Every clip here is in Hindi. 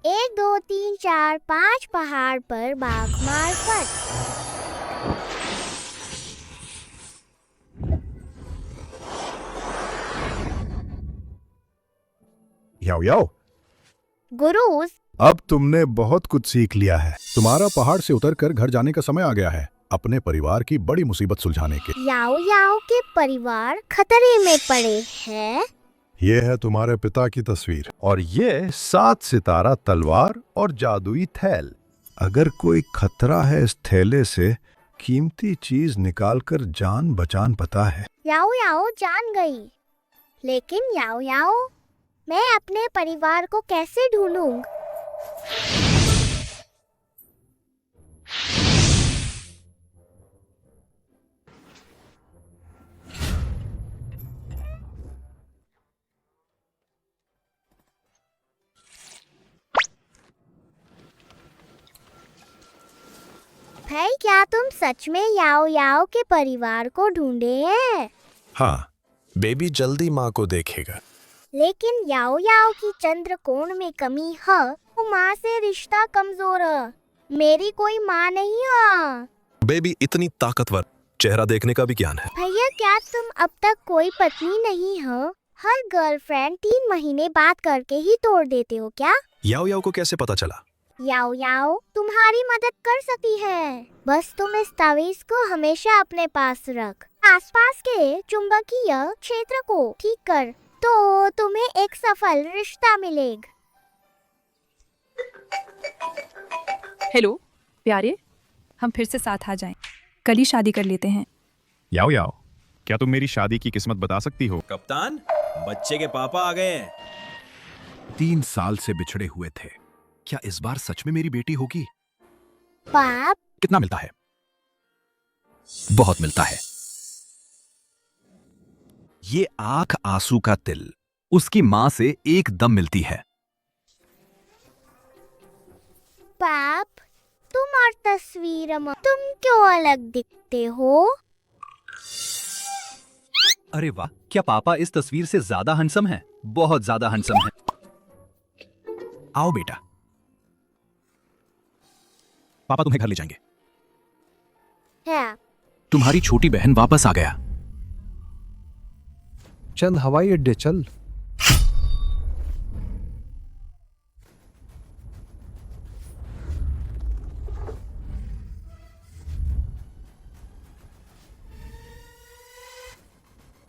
एक दो तीन चार पाँच पहाड़ पर बाघ मार्फत। याओ याओ, गुरुज, अब तुमने बहुत कुछ सीख लिया है। तुम्हारा पहाड़ से उतरकर घर जाने का समय आ गया है, अपने परिवार की बड़ी मुसीबत सुलझाने के। याओ याओ के परिवार खतरे में पड़े हैं। ये है तुम्हारे पिता की तस्वीर और ये 7 सितारा तलवार और जादुई थैल। अगर कोई खतरा है इस थैले से, कीमती चीज निकालकर जान बचान पता है। याओ याओ जान गई, लेकिन याओ याओ, मैं अपने परिवार को कैसे ढूंढूं? भाई, क्या तुम सच में याओ याओ के परिवार को ढूंढे हैं? हाँ, बेबी जल्दी माँ को देखेगा। लेकिन याओ याओ की चंद्रकोण में कमी है, वो माँ से रिश्ता कमजोर है। मेरी कोई माँ नहीं है। बेबी इतनी ताकतवर, चेहरा देखने का भी ज्ञान है। भैया, क्या तुम अब तक कोई पत्नी नहीं हो? हर गर्लफ्रेंड 3 महीने बात करके ही तोड़ देते हो क्या? याओ याओ को कैसे पता चला? याओ याओ तुम्हारी मदद कर सकती है। बस तुम इस तावीज को हमेशा अपने पास रख। आसपास के चुंबकीय क्षेत्र को ठीक कर, तो तुम्हें एक सफल रिश्ता मिलेगा। हेलो प्यारे, हम फिर से साथ आ जाएं। कल ही शादी कर लेते हैं। याओ याओ, क्या तुम मेरी शादी की किस्मत बता सकती हो? कप्तान, बच्चे के पापा आ गए हैं। 3 साल से बिछड़े हुए थे। क्या इस बार सच में मेरी बेटी होगी? पाप, कितना मिलता है? बहुत मिलता है। ये आंख आंसू का तिल उसकी मां से एकदम मिलती है। पाप, तुम और तस्वीर में तुम क्यों अलग दिखते हो? अरे वाह, क्या पापा इस तस्वीर से ज्यादा हंसम है? बहुत ज्यादा हंसम है। आओ बेटा, पापा तुम्हें घर ले जाएंगे। है। तुम्हारी छोटी बहन वापस आ गया। चंद हवाई अड्डे चल।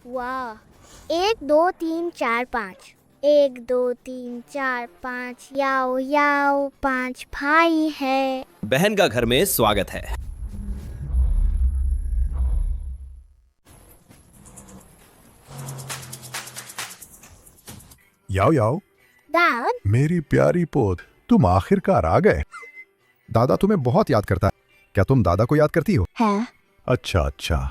वाह, 1 2 3 4 5, 1 2 3 4 5। याओ याओ 5 भाई है। बहन का घर में स्वागत है। याओ याओ, दाद, मेरी प्यारी पोत, तुम आखिरकार आ गए। दादा तुम्हें बहुत याद करता है। क्या तुम दादा को याद करती हो? है। अच्छा अच्छा।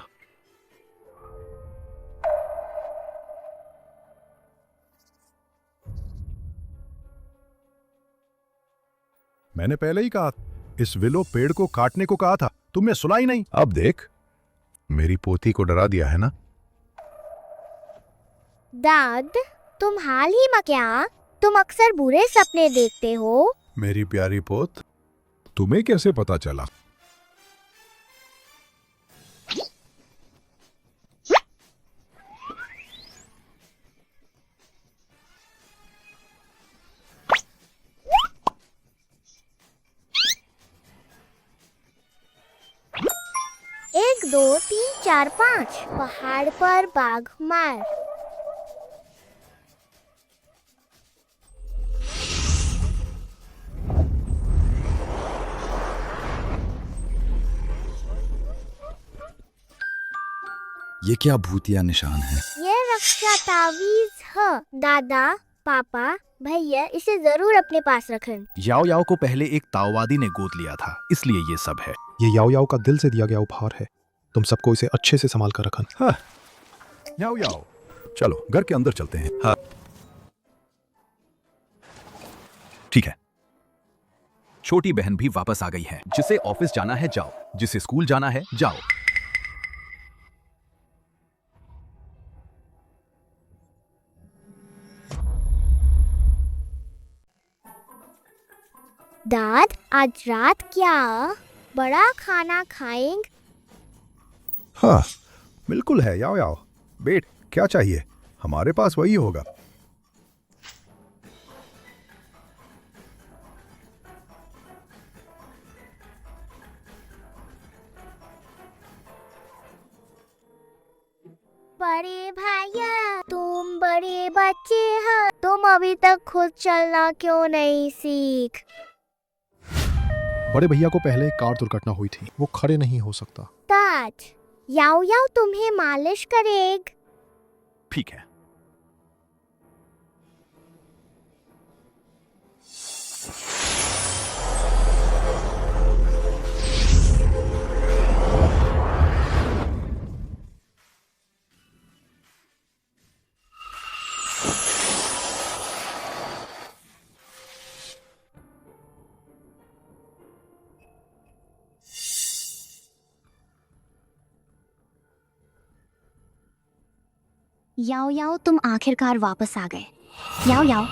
मैंने पहले ही कहा, इस विलो पेड़ को काटने को कहा था, तुमने सुना ही नहीं। अब देख, मेरी पोती को डरा दिया है ना? दाद, तुम हाल ही में क्या? तुम अक्सर बुरे सपने देखते हो। मेरी प्यारी पोत, तुम्हें कैसे पता चला? एक दो तीन चार पाँच पहाड़ पर बाघ मार। ये क्या भूतिया निशान है? ये रक्षा तावीज है। दादा, पापा, भैया, इसे जरूर अपने पास रखें। याओ याओ को पहले एक ताओवादी ने गोद लिया था, इसलिए ये सब है। ये याओ याओ का दिल से दिया गया उपहार है। तुम सबको इसे अच्छे से संभाल कर रखना। हाँ। याओ याओ, चलो घर के अंदर चलते हैं। हाँ ठीक है। छोटी बहन भी वापस आ गई है। जिसे ऑफिस जाना है जाओ, जिसे स्कूल जाना है जाओ। दाद, आज रात क्या बड़ा खाना खाएंगे? हाँ, बिल्कुल है। याओ याओ, बेट, क्या चाहिए? हमारे पास वही होगा। बड़े भैया, तुम बड़े बच्चे हो, तुम अभी तक खुद चलना क्यों नहीं सीख? बड़े भैया को पहले एक कार दुर्घटना हुई थी, वो खड़े नहीं हो सकता। दाद, याओ याओ तुम्हें मालिश करेग। ठीक है। याओ याओ, तुम आखिरकार वापस आ गए। याओ याओ,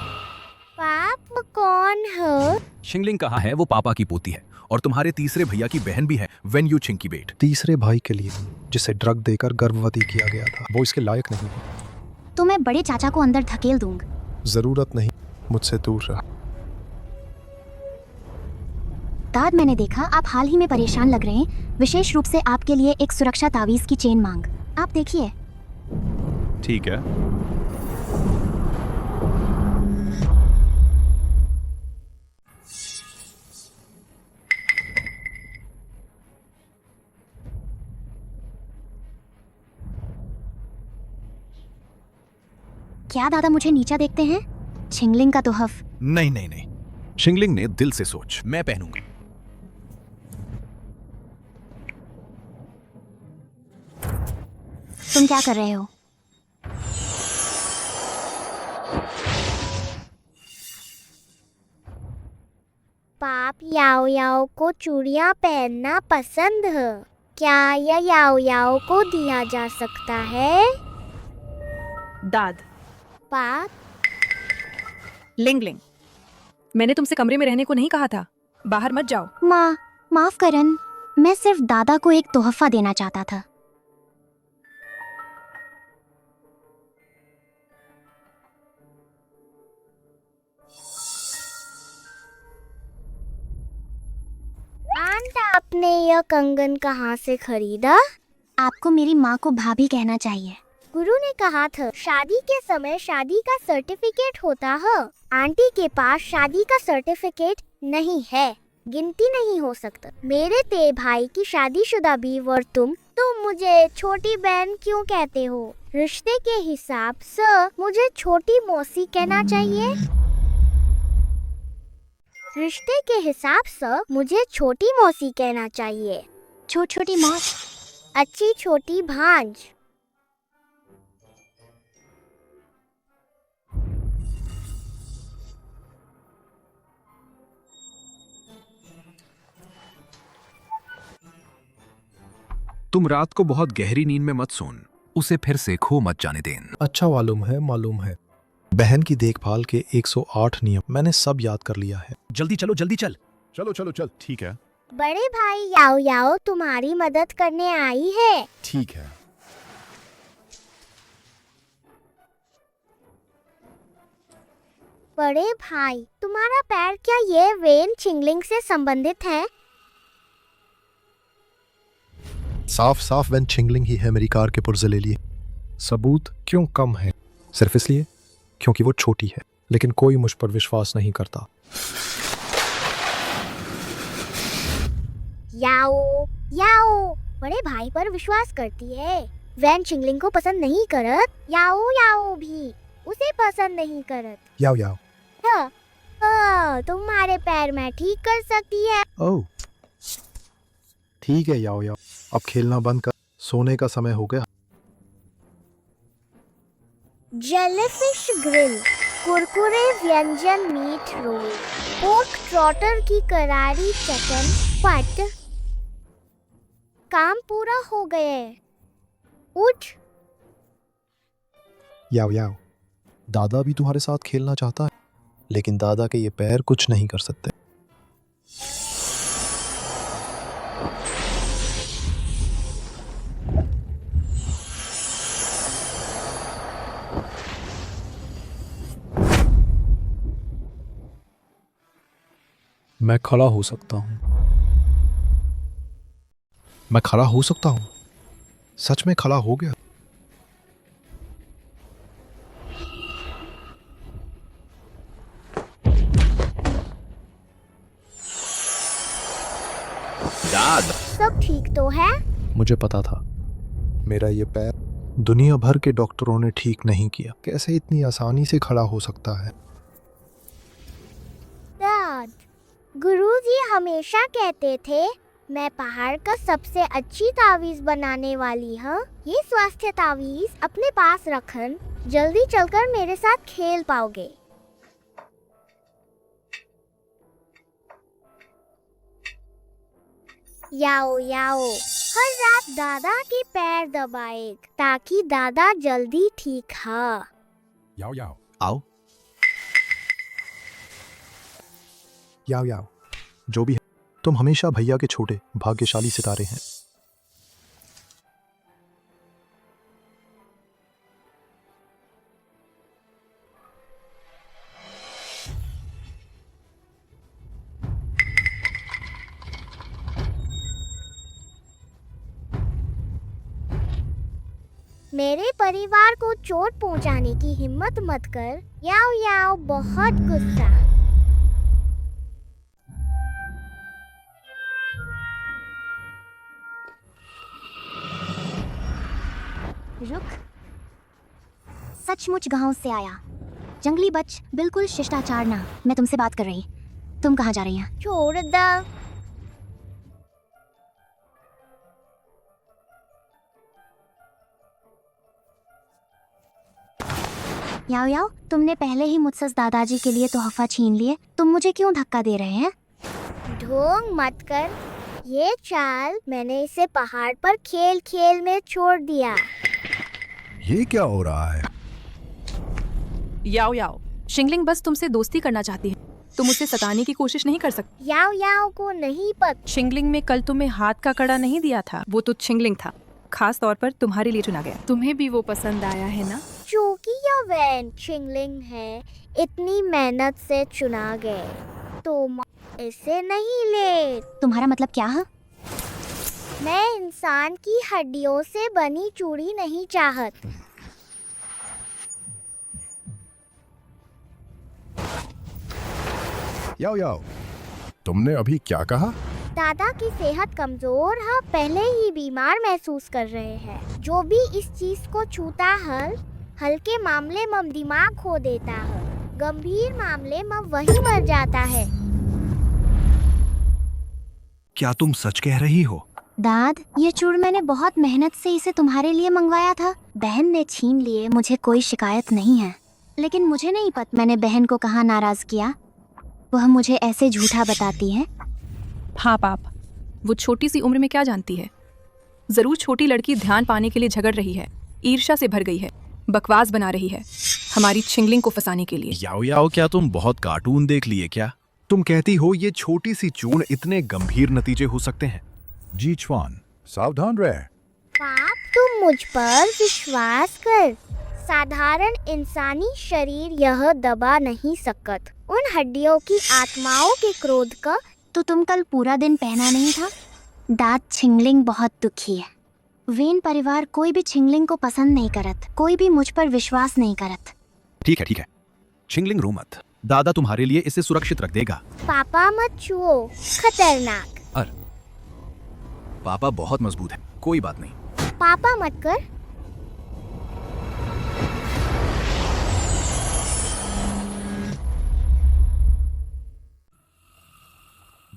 पाप कौन हो? शिंगलिंग कहाँ है? वो पापा की पोती है और तुम्हारे तीसरे भैया की बहन भी है, वेन यू छिंग की बेट। तीसरे भाई के लिए जिसे ड्रग देकर गर्भवती किया गया था, वो इसके लायक नहीं है। तो मैं बड़े चाचा को अंदर धकेल दूंगा। जरूरत नहीं, मुझसे दूर रह। दाद, मैंने देखा आप हाल ही में परेशान लग रहे हैं, विशेष रूप से आपके लिए एक सुरक्षा तावीज की चेन मांग। आप देखिए। ठीक है। क्या दादा मुझे नीचा देखते हैं? छिंगलिंग का तोहफ। नहीं नहीं नहीं, शिंगलिंग ने दिल से सोच, मैं पहनूंगा। तुम क्या कर रहे हो? पाप याओ याओ को चूड़ियां पहनना पसंद है। क्या यह याओ याओ को दिया जा सकता है? दाद, पाप, लिंग लिंग, मैंने तुमसे कमरे में रहने को नहीं कहा था। बाहर मत जाओ। माँ, माफ करन, मैं सिर्फ दादा को एक तोहफा देना चाहता था। आंट, आपने यह कंगन कहाँ से खरीदा? आपको मेरी माँ को भाभी कहना चाहिए। गुरु ने कहा था शादी के समय शादी का सर्टिफिकेट होता है। आंटी के पास शादी का सर्टिफिकेट नहीं है, गिनती नहीं हो सकता। मेरे ते भाई की शादीशुदा बीवी और तुम मुझे छोटी बहन क्यों कहते हो? रिश्ते के हिसाब से मुझे छोटी मौसी कहना चाहिए। रिश्ते के हिसाब से मुझे छोटी मौसी कहना चाहिए। छोटी माँ। अच्छी छोटी भांज। तुम रात को बहुत गहरी नींद में मत सोन, उसे फिर से खो मत जाने दें। अच्छा, मालूम है। बहन की देखभाल के 108 नियम मैंने सब याद कर लिया है। जल्दी चलो, जल्दी चल। चलो चलो चल, ठीक है। बड़े भाई याओ याओ तुम्हारी मदद करने आई है। ठीक है। बड़े भाई, तुम्हारा पैर क्या ये वेन छिंगलिंग से संबंधित है? साफ साफ वेन छिंगलिंग ही है मेरी कार के पुर्जे ले लिए। सबूत क्यों कम है? सिर्फ इसलिए क्योंकि वो छोटी है, लेकिन कोई मुझ पर विश्वास नहीं करता। याओ याओ बड़े भाई पर विश्वास करती है। वैन छिंगलिंग को पसंद नहीं करत, याओ याओ भी उसे पसंद नहीं करत। याओ याओ, तुम्हारे पैर में ठीक कर सकती है। ओह ठीक है याओ याओ, अब खेलना बंद कर, सोने का समय हो गया। जेलीफिश ग्रिल, कुरकुरे व्यंजन मीट रोल, पोर्क ट्रॉटर की करारी चिकन पट। काम पूरा हो गए, उठ। याओ याओ, दादा भी तुम्हारे साथ खेलना चाहता है, लेकिन दादा के ये पैर कुछ नहीं कर सकते। मैं खड़ा हो सकता हूँ। मैं खड़ा हो सकता हूँ। सच में खड़ा हो गया। दाद सब ठीक तो है? मुझे पता था। मेरा ये पैर दुनिया भर के डॉक्टरों ने ठीक नहीं किया। कैसे इतनी आसानी से खड़ा हो सकता है? दाद, गुरुजी हमेशा कहते थे मैं पहाड़ का सबसे अच्छी तावीज बनाने वाली हूँ। ये स्वास्थ्य तावीज अपने पास रखन, जल्दी चलकर मेरे साथ खेल पाओगे। याओ याओ, हर रात दादा के पैर दबाए ताकि दादा जल्दी ठीक हो। याओ याओ। आओ। याओ याओ, जो भी है, तुम हमेशा भैया के छोटे भाग्यशाली सितारे हैं। मेरे परिवार को चोट पहुंचाने की हिम्मत मत कर। याओ याओ बहुत गुस्सा। रुक। सचमुच गांव से आया। जंगली बच, बिल्कुल शिष्टाचार ना। मैं तुमसे बात कर रही। तुम कहाँ जा रही हैं? छोड़ दो। याओ याओ, तुमने पहले ही मुझसे दादाजी के लिए तोहफा छीन लिए। तुम मुझे क्यों धक्का दे रहे हैं? ढोंग मत कर। ये चाल मैंने इसे पहाड़ पर खेल खेल में छोड़ दिया। ये क्या हो रहा है? याओ याओ, शिंगलिंग बस तुमसे दोस्ती करना चाहती है। तुम उसे सताने की कोशिश नहीं कर सकती। याओ याओ को नहीं पता। शिंगलिंग में कल तुम्हें हाथ का कड़ा नहीं दिया था। वो तो शिंगलिंग था, खास तौर पर तुम्हारे लिए चुना गया। तुम्हें भी वो पसंद आया है ना? चूंकि यह वैन छिंगलिंग है, इतनी मेहनत से चुना गए, तो इसे नहीं ले। तुम्हारा मतलब क्या है? मैं इंसान की हड्डियों से बनी चूड़ी नहीं चाहत। याओ याओ, तुमने अभी क्या कहा? दादा की सेहत कमजोर है, पहले ही बीमार महसूस कर रहे हैं। जो भी इस चीज को छूता है, हल्के मामले में दिमाग खो देता है, गंभीर मामले में वही मर जाता है। क्या तुम सच कह रही हो? दाद, ये चूड़ मैंने बहुत मेहनत से इसे तुम्हारे लिए मंगवाया था। बहन ने छीन लिए, मुझे कोई शिकायत नहीं है। लेकिन मुझे नहीं पता मैंने बहन को कहाँ नाराज किया। वह मुझे ऐसे झूठा बताती है। हाँ पाप, वो छोटी सी उम्र में क्या जानती है। जरूर छोटी लड़की ध्यान पाने के लिए झगड़ रही है, ईर्ष्या से भर गई है, बकवास बना रही है हमारी छिंगलिंग को फंसाने के लिए। याओ याओ, क्या तुम बहुत कार्टून देख लिए क्या? तुम कहती हो ये छोटी सी चूर्ण इतने गंभीर नतीजे हो सकते हैं? जी चुआन, सावधान रहे। पाप, तुम मुझ पर विश्वास कर। साधारण इंसानी शरीर यह दबा नहीं सकत। उन हड्डियों की आत्माओं के क्रोध का। तो तुम कल पूरा दिन पहना नहीं था? दाद, छिंगलिंग बहुत दुखी है। वेन परिवार कोई भी छिंगलिंग को पसंद नहीं करत। कोई भी मुझ पर विश्वास नहीं करत। ठीक है ठीक है, छिंगलिंग रो मत। दादा तुम्हारे लिए इसे सुरक्षित रख देगा। पापा मत छुओ, खतरनाक। पापा बहुत मजबूत है, कोई बात नहीं। पापा मत कर।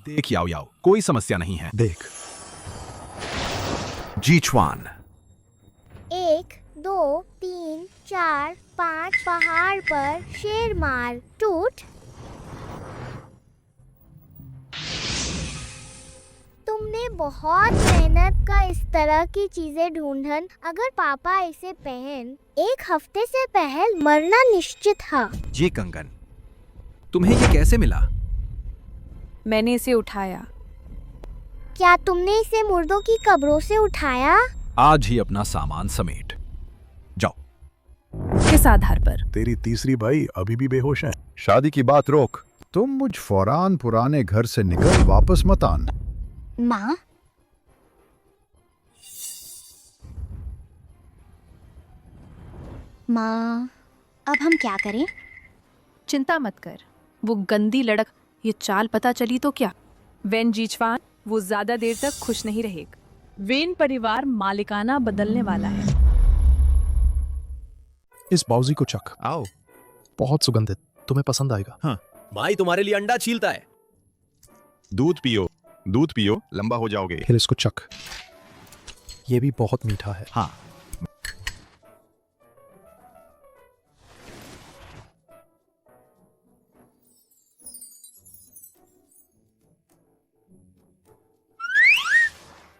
देख याओ याओ, कोई समस्या नहीं है। देख, जी चुआन। 1 2 3 4 5 पहाड़ पर शेर मार टूट। तुमने बहुत मेहनत का इस तरह की चीजें ढूंढन। अगर पापा इसे पहन, 1 हफ्ते से पहले मरना निश्चित है। ये कंगन तुम्हें ये कैसे मिला? मैंने इसे उठाया। क्या तुमने इसे मुर्दों की कब्रों से उठाया? आज ही अपना सामान समेट जाओ। किस आधार पर? तेरी तीसरी भाई अभी भी बेहोश है। शादी की बात रोक। तुम मुझ फौरान पुराने घर से निकल वापस मत आना। माँ, माँ, अब हम क्या करें? चिंता मत कर, वो गंदी लड़क ये चाल पता चली तो क्या। वेन जीचवान वो ज्यादा देर तक खुश नहीं रहेगा। वेन परिवार मालिकाना बदलने वाला है। इस बाउजी को चख, आओ। बहुत सुगंधित, तुम्हें पसंद आएगा। भाई तुम्हारे लिए अंडा छीलता है। दूध पियो, लंबा हो जाओगे। फिर इसको चख, ये भी बहुत मीठा है। हाँ।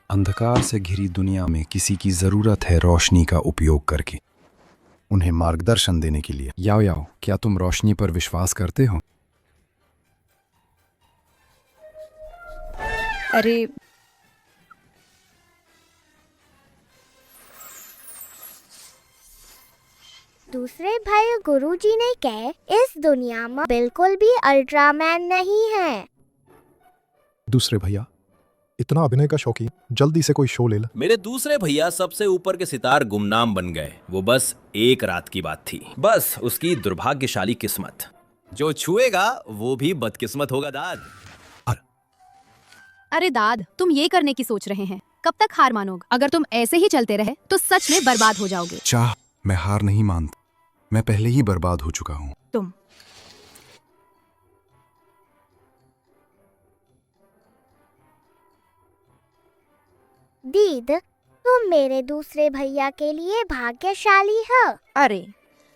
अंधकार से घिरी दुनिया में किसी की जरूरत है रोशनी का उपयोग करके उन्हें मार्गदर्शन देने के लिए। याओ याओ, क्या तुम रोशनी पर विश्वास करते हो? अरे दूसरे भाई गुरुजी ने कहा इस दुनिया में बिल्कुल भी अल्ट्रामैन नहीं है। दूसरे भैया, इतना अभिनय का शौकीन, जल्दी से कोई शो ले ला। मेरे दूसरे भैया सबसे ऊपर के सितार गुमनाम बन गए। वो बस एक रात की बात थी। बस उसकी दुर्भाग्यशाली किस्मत। जो छुएगा वो भी बदकिस्मत होगा दाद। अरे दाद, तुम ये करने की सोच रहे हैं? कब तक हार मानोगे? अगर तुम ऐसे ही चलते रहे तो सच में बर्बाद हो जाओगे। चाह, मैं हार नहीं मानता, मैं पहले ही बर्बाद हो चुका हूँ। तुम दीद, तुम मेरे दूसरे भैया के लिए भाग्यशाली हो। अरे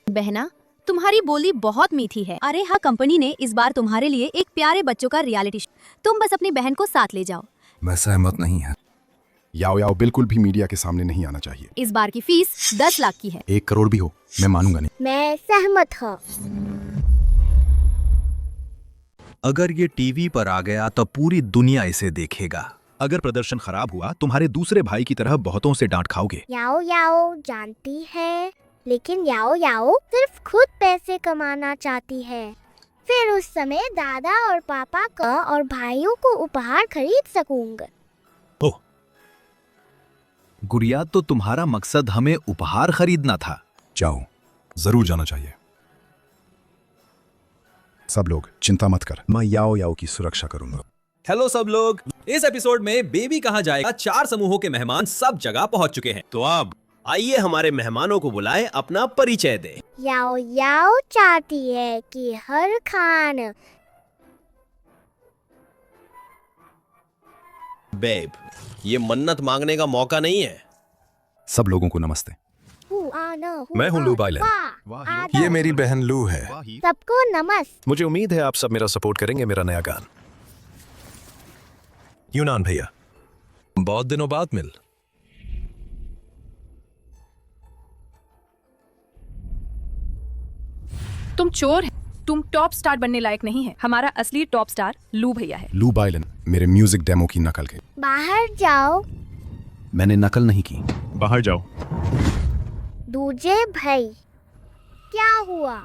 बहना, तुम्हारी बोली बहुत मीठी है। अरे हाँ, कंपनी ने इस बार तुम्हारे लिए एक प्यारे बच्चों का रियलिटी शो, तुम बस अपनी बहन को साथ ले जाओ। मैं सहमत नहीं है। याओ याओ बिल्कुल भी मीडिया के सामने नहीं आना चाहिए। इस बार की फीस 10 लाख की है। 1 करोड़ भी हो, मैं मानूंगा नहीं। मैं सहमत हूँ। अगर ये टीवी पर आ गया तो पूरी दुनिया इसे देखेगा। अगर प्रदर्शन खराब हुआ, तुम्हारे दूसरे भाई की तरह बहुतों से डांट खाओगे। याओ याओ जानती है, लेकिन याओ याओ सिर्फ खुद पैसे कमाना चाहती है। फिर उस समय दादा और पापा का और भाइयों को उपहार खरीद सकूंगा। गुड़िया, तो तुम्हारा मकसद हमें उपहार खरीदना था। जाओ, जरूर जाना चाहिए। सब लोग चिंता मत कर, मैं याओ याओ की सुरक्षा करूंगा। हेलो सब लोग, इस एपिसोड में बेबी कहाँ जाएगा 4 समूहों के मेहमान सब जगह पहुंच चुके हैं। तो अब आइए हमारे मेहमानों को बुलाएं, अपना परिचय दें। याओ याओ चाहती है कि हर खान। बेब, ये मन्नत मांगने का मौका नहीं है। सब लोगों को नमस्ते। मैं हूँ लू बाइलन। ये मेरी बहन लू है। सबको नमस्ते। मुझे उम्मीद है आप सब मेरा सपोर्ट करेंगे मेरा नया गान। यूनान भैया, बहुत दिनों बाद मिल। तुम चोर है। तुम टॉप स्टार बनने लायक नहीं है। हमारा असली टॉप स्टार लू भैया है। लू बाइलन मेरे म्यूजिक डेमो की नकल के। बाहर जाओ। मैंने नकल नहीं की। बाहर जाओ। दूजे भाई, क्या हुआ?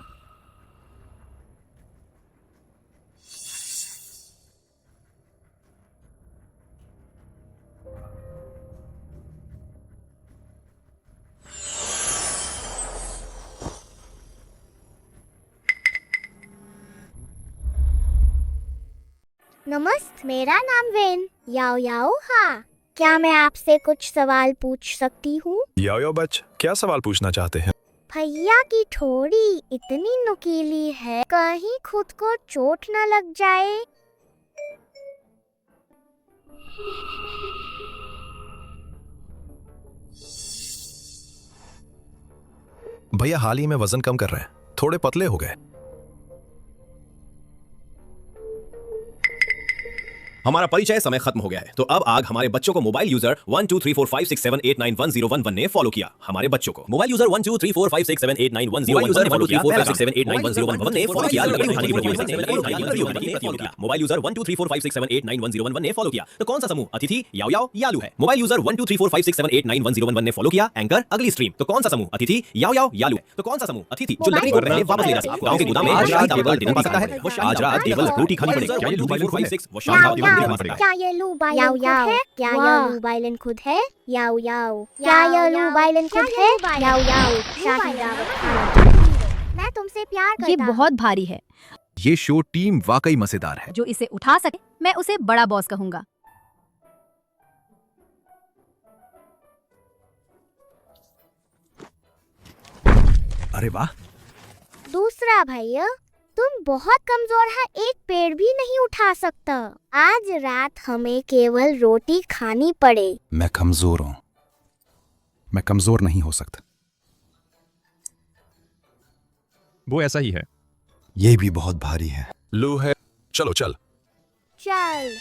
नमस्ते, मेरा नाम वेन। याओ याओ, हाँ, क्या मैं आपसे कुछ सवाल पूछ सकती हूँ? याओ याओ बच, क्या सवाल पूछना चाहते हैं? भैया की ठोड़ी इतनी नुकीली है, कहीं खुद को चोट न लग जाए। भैया हाल ही में वजन कम कर रहे हैं, थोड़े पतले हो गए। हमारा परिचय समय खत्म हो गया है, तो अब आग हमारे बच्चों को मोबाइल यूजर 12345678911011 ने फॉलो किया। हमारे बच्चों को मोबाइल यूजर 12345678911011 ने फॉलो किया। लकड़ी उठाने की प्रतियोगिता मोबाइल यूजर 12345678911011 ने फॉलो किया। तो कौन सा समूह अतिथि, याओ याओ, यालू है? मोबाइल यूजर 12345678911011 ने फॉलो किया। एंकर, अगली स्ट्रीम। तो कौन सा समूह अतिथि, याओ याओ, यालू है? तो कौन सा समूह अतिथि जो लकड़ी को पहले वापस ले जा सकता है? गांव के गोदाम में आज रात टेबल डिनर पा सकता है। आज रात टेबल रोटी खानी पड़ेगी। क्या ये लू बाइलन खुद है? वो शाम रात टेबल डिनर पा सकता है। क्या ये लू बाइलन खुद है? क्या ये लू बाइलन खुद है? याओ याओ, क्या ये लू बाइलन खुद है? याओ याओ, शाही दावत खाना। मैं तुमसे प्यार करता ये हूँ। बहुत भारी है। ये शो टीम वाकई मजेदार है। जो इसे उठा सके मैं उसे बड़ा बॉस कहूंगा। अरे वाह, दूसरा भैया, तुम बहुत कमजोर है, एक पेड़ भी नहीं उठा सकता। आज रात हमें केवल रोटी खानी पड़े। मैं कमजोर हूं, मैं कमजोर नहीं हो सकता। वो ऐसा ही है। ये भी बहुत भारी है। लू है, चलो चल। चल,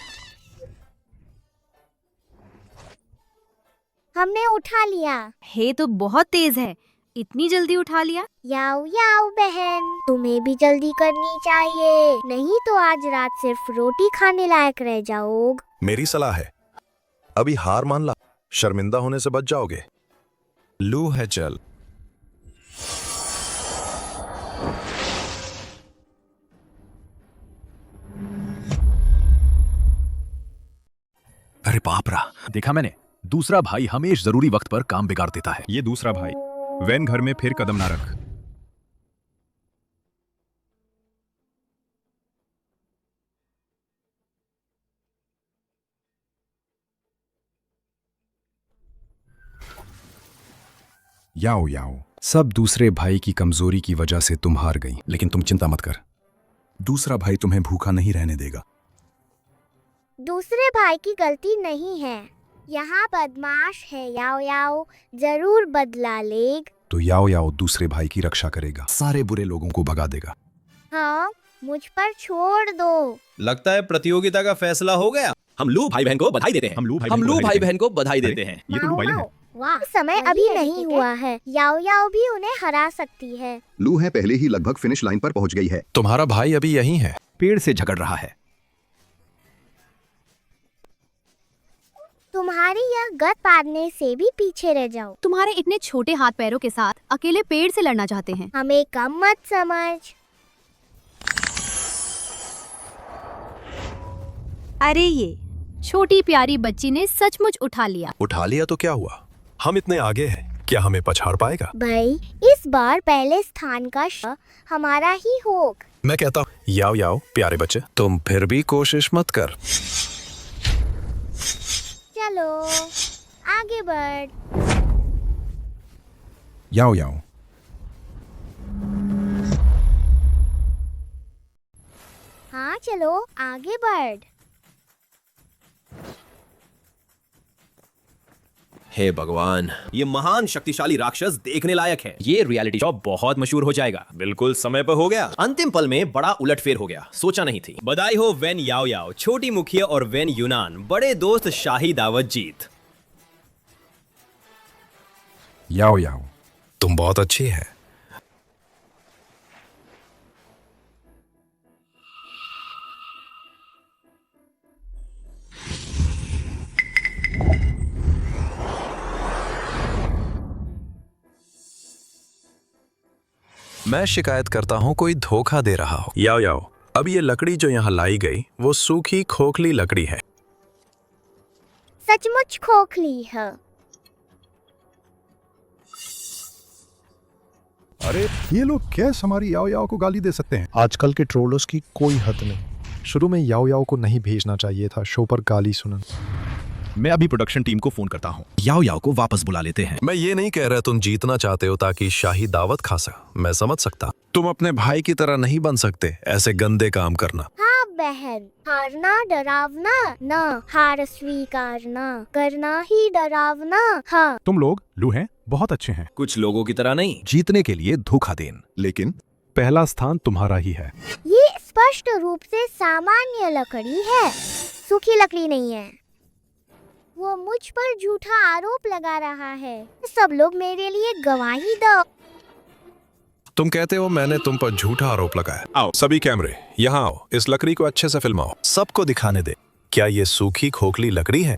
हमने उठा लिया। हे तो बहुत तेज है, इतनी जल्दी उठा लिया। याओ याओ बहन, तुम्हें भी जल्दी करनी चाहिए, नहीं तो आज रात सिर्फ रोटी खाने लायक रह जाओगे। मेरी सलाह है, अभी हार मान ला, शर्मिंदा होने से बच जाओगे। लू है, चल। अरे बाप रा, देखा मैंने, दूसरा भाई हमेशा जरूरी वक्त पर काम बिगाड़ देता है। ये दूसरा भाई, वैन घर में फिर कदम ना रख। याओ याओ, सब दूसरे भाई की कमजोरी की वजह से तुम हार गई, लेकिन तुम चिंता मत कर, दूसरा भाई तुम्हें भूखा नहीं रहने देगा। दूसरे भाई की गलती नहीं है, यहाँ बदमाश है याओ याओ, जरूर बदला लेग। तो याओ याओ दूसरे भाई की रक्षा करेगा, सारे बुरे लोगों को भगा देगा। हाँ, मुझ पर छोड़ दो। लगता है प्रतियोगिता का फैसला हो गया। हम लू भाई बहन को बधाई देते हैं। हम लू भाई बहन को बधाई देते हैं। ये तो लू बाइलन है। वाह, समय अभी नहीं हुआ है, याओ याओ भी उन्हें हरा सकती है। लू है पहले ही लगभग फिनिश लाइन पर पहुंच गई है। तुम्हारा भाई अभी यहीं है, पेड़ से झगड़ रहा है। तुम्हारी यह गत पादने से भी पीछे रह जाओ। तुम्हारे इतने छोटे हाथ पैरों के साथ अकेले पेड़ से लड़ना चाहते हैं। हमें कम मत समझ। अरे ये छोटी प्यारी बच्ची ने सचमुच उठा लिया। उठा लिया तो क्या हुआ, हम इतने आगे हैं, क्या हमें पछाड़ पाएगा? भाई, इस बार पहले स्थान का हमारा ही होगा। मैं कहता हूँ, याओ याओ प्यारे बच्चे, तुम फिर भी कोशिश मत कर। चलो आगे बढ़। याओ याओ, हाँ चलो आगे बढ़। हे भगवान, ये महान शक्तिशाली राक्षस देखने लायक है। ये रियलिटी शो बहुत मशहूर हो जाएगा। बिल्कुल समय पर हो गया। अंतिम पल में बड़ा उलटफेर हो गया, सोचा नहीं थी। बधाई हो वैन याओ याओ, छोटी मुखिया और वैन यूनान, बड़े दोस्त शाही दावत जीत। याओ याओ, तुम बहुत अच्छी है। मैं शिकायत करता हूँ कोई धोखा दे रहा हो। याओ याओ, अब ये लकड़ी जो यहाँ लाई गई वो सूखी खोखली लकड़ी है। सचमुच खोखली है। अरे ये लोग कैसे हमारी याओ याओ को गाली दे सकते हैं? आजकल के ट्रोलर्स की कोई हद नहीं। शुरू में याओ याओ को नहीं भेजना चाहिए था शो पर गाली सुनन। मैं अभी प्रोडक्शन टीम को फोन करता हूँ, याओ याओ को वापस बुला लेते हैं। मैं ये नहीं कह रहा तुम जीतना चाहते हो ताकि शाही दावत खा सका, मैं समझ सकता। तुम अपने भाई की तरह नहीं बन सकते ऐसे गंदे काम करना। हाँ बहन, हारना डरावना न, हार स्वीकारना करना ही डरावना। हाँ, तुम लोग लू हैं, बहुत अच्छे हैं। कुछ लोगों की तरह नहीं। जीतने के लिए धोखा देन, लेकिन पहला स्थान तुम्हारा ही है। ये स्पष्ट रूप से सामान्य लकड़ी है। सूखी लकड़ी नहीं है। वो मुझ पर झूठा आरोप लगा रहा है। सब लोग मेरे लिए गवाही दो। तुम कहते हो मैंने तुम पर झूठा आरोप लगाया। आओ सभी कैमरे यहाँ आओ, इस लकड़ी को अच्छे से फिल्माओ, सबको दिखाने दे। क्या ये सूखी खोखली लकड़ी है?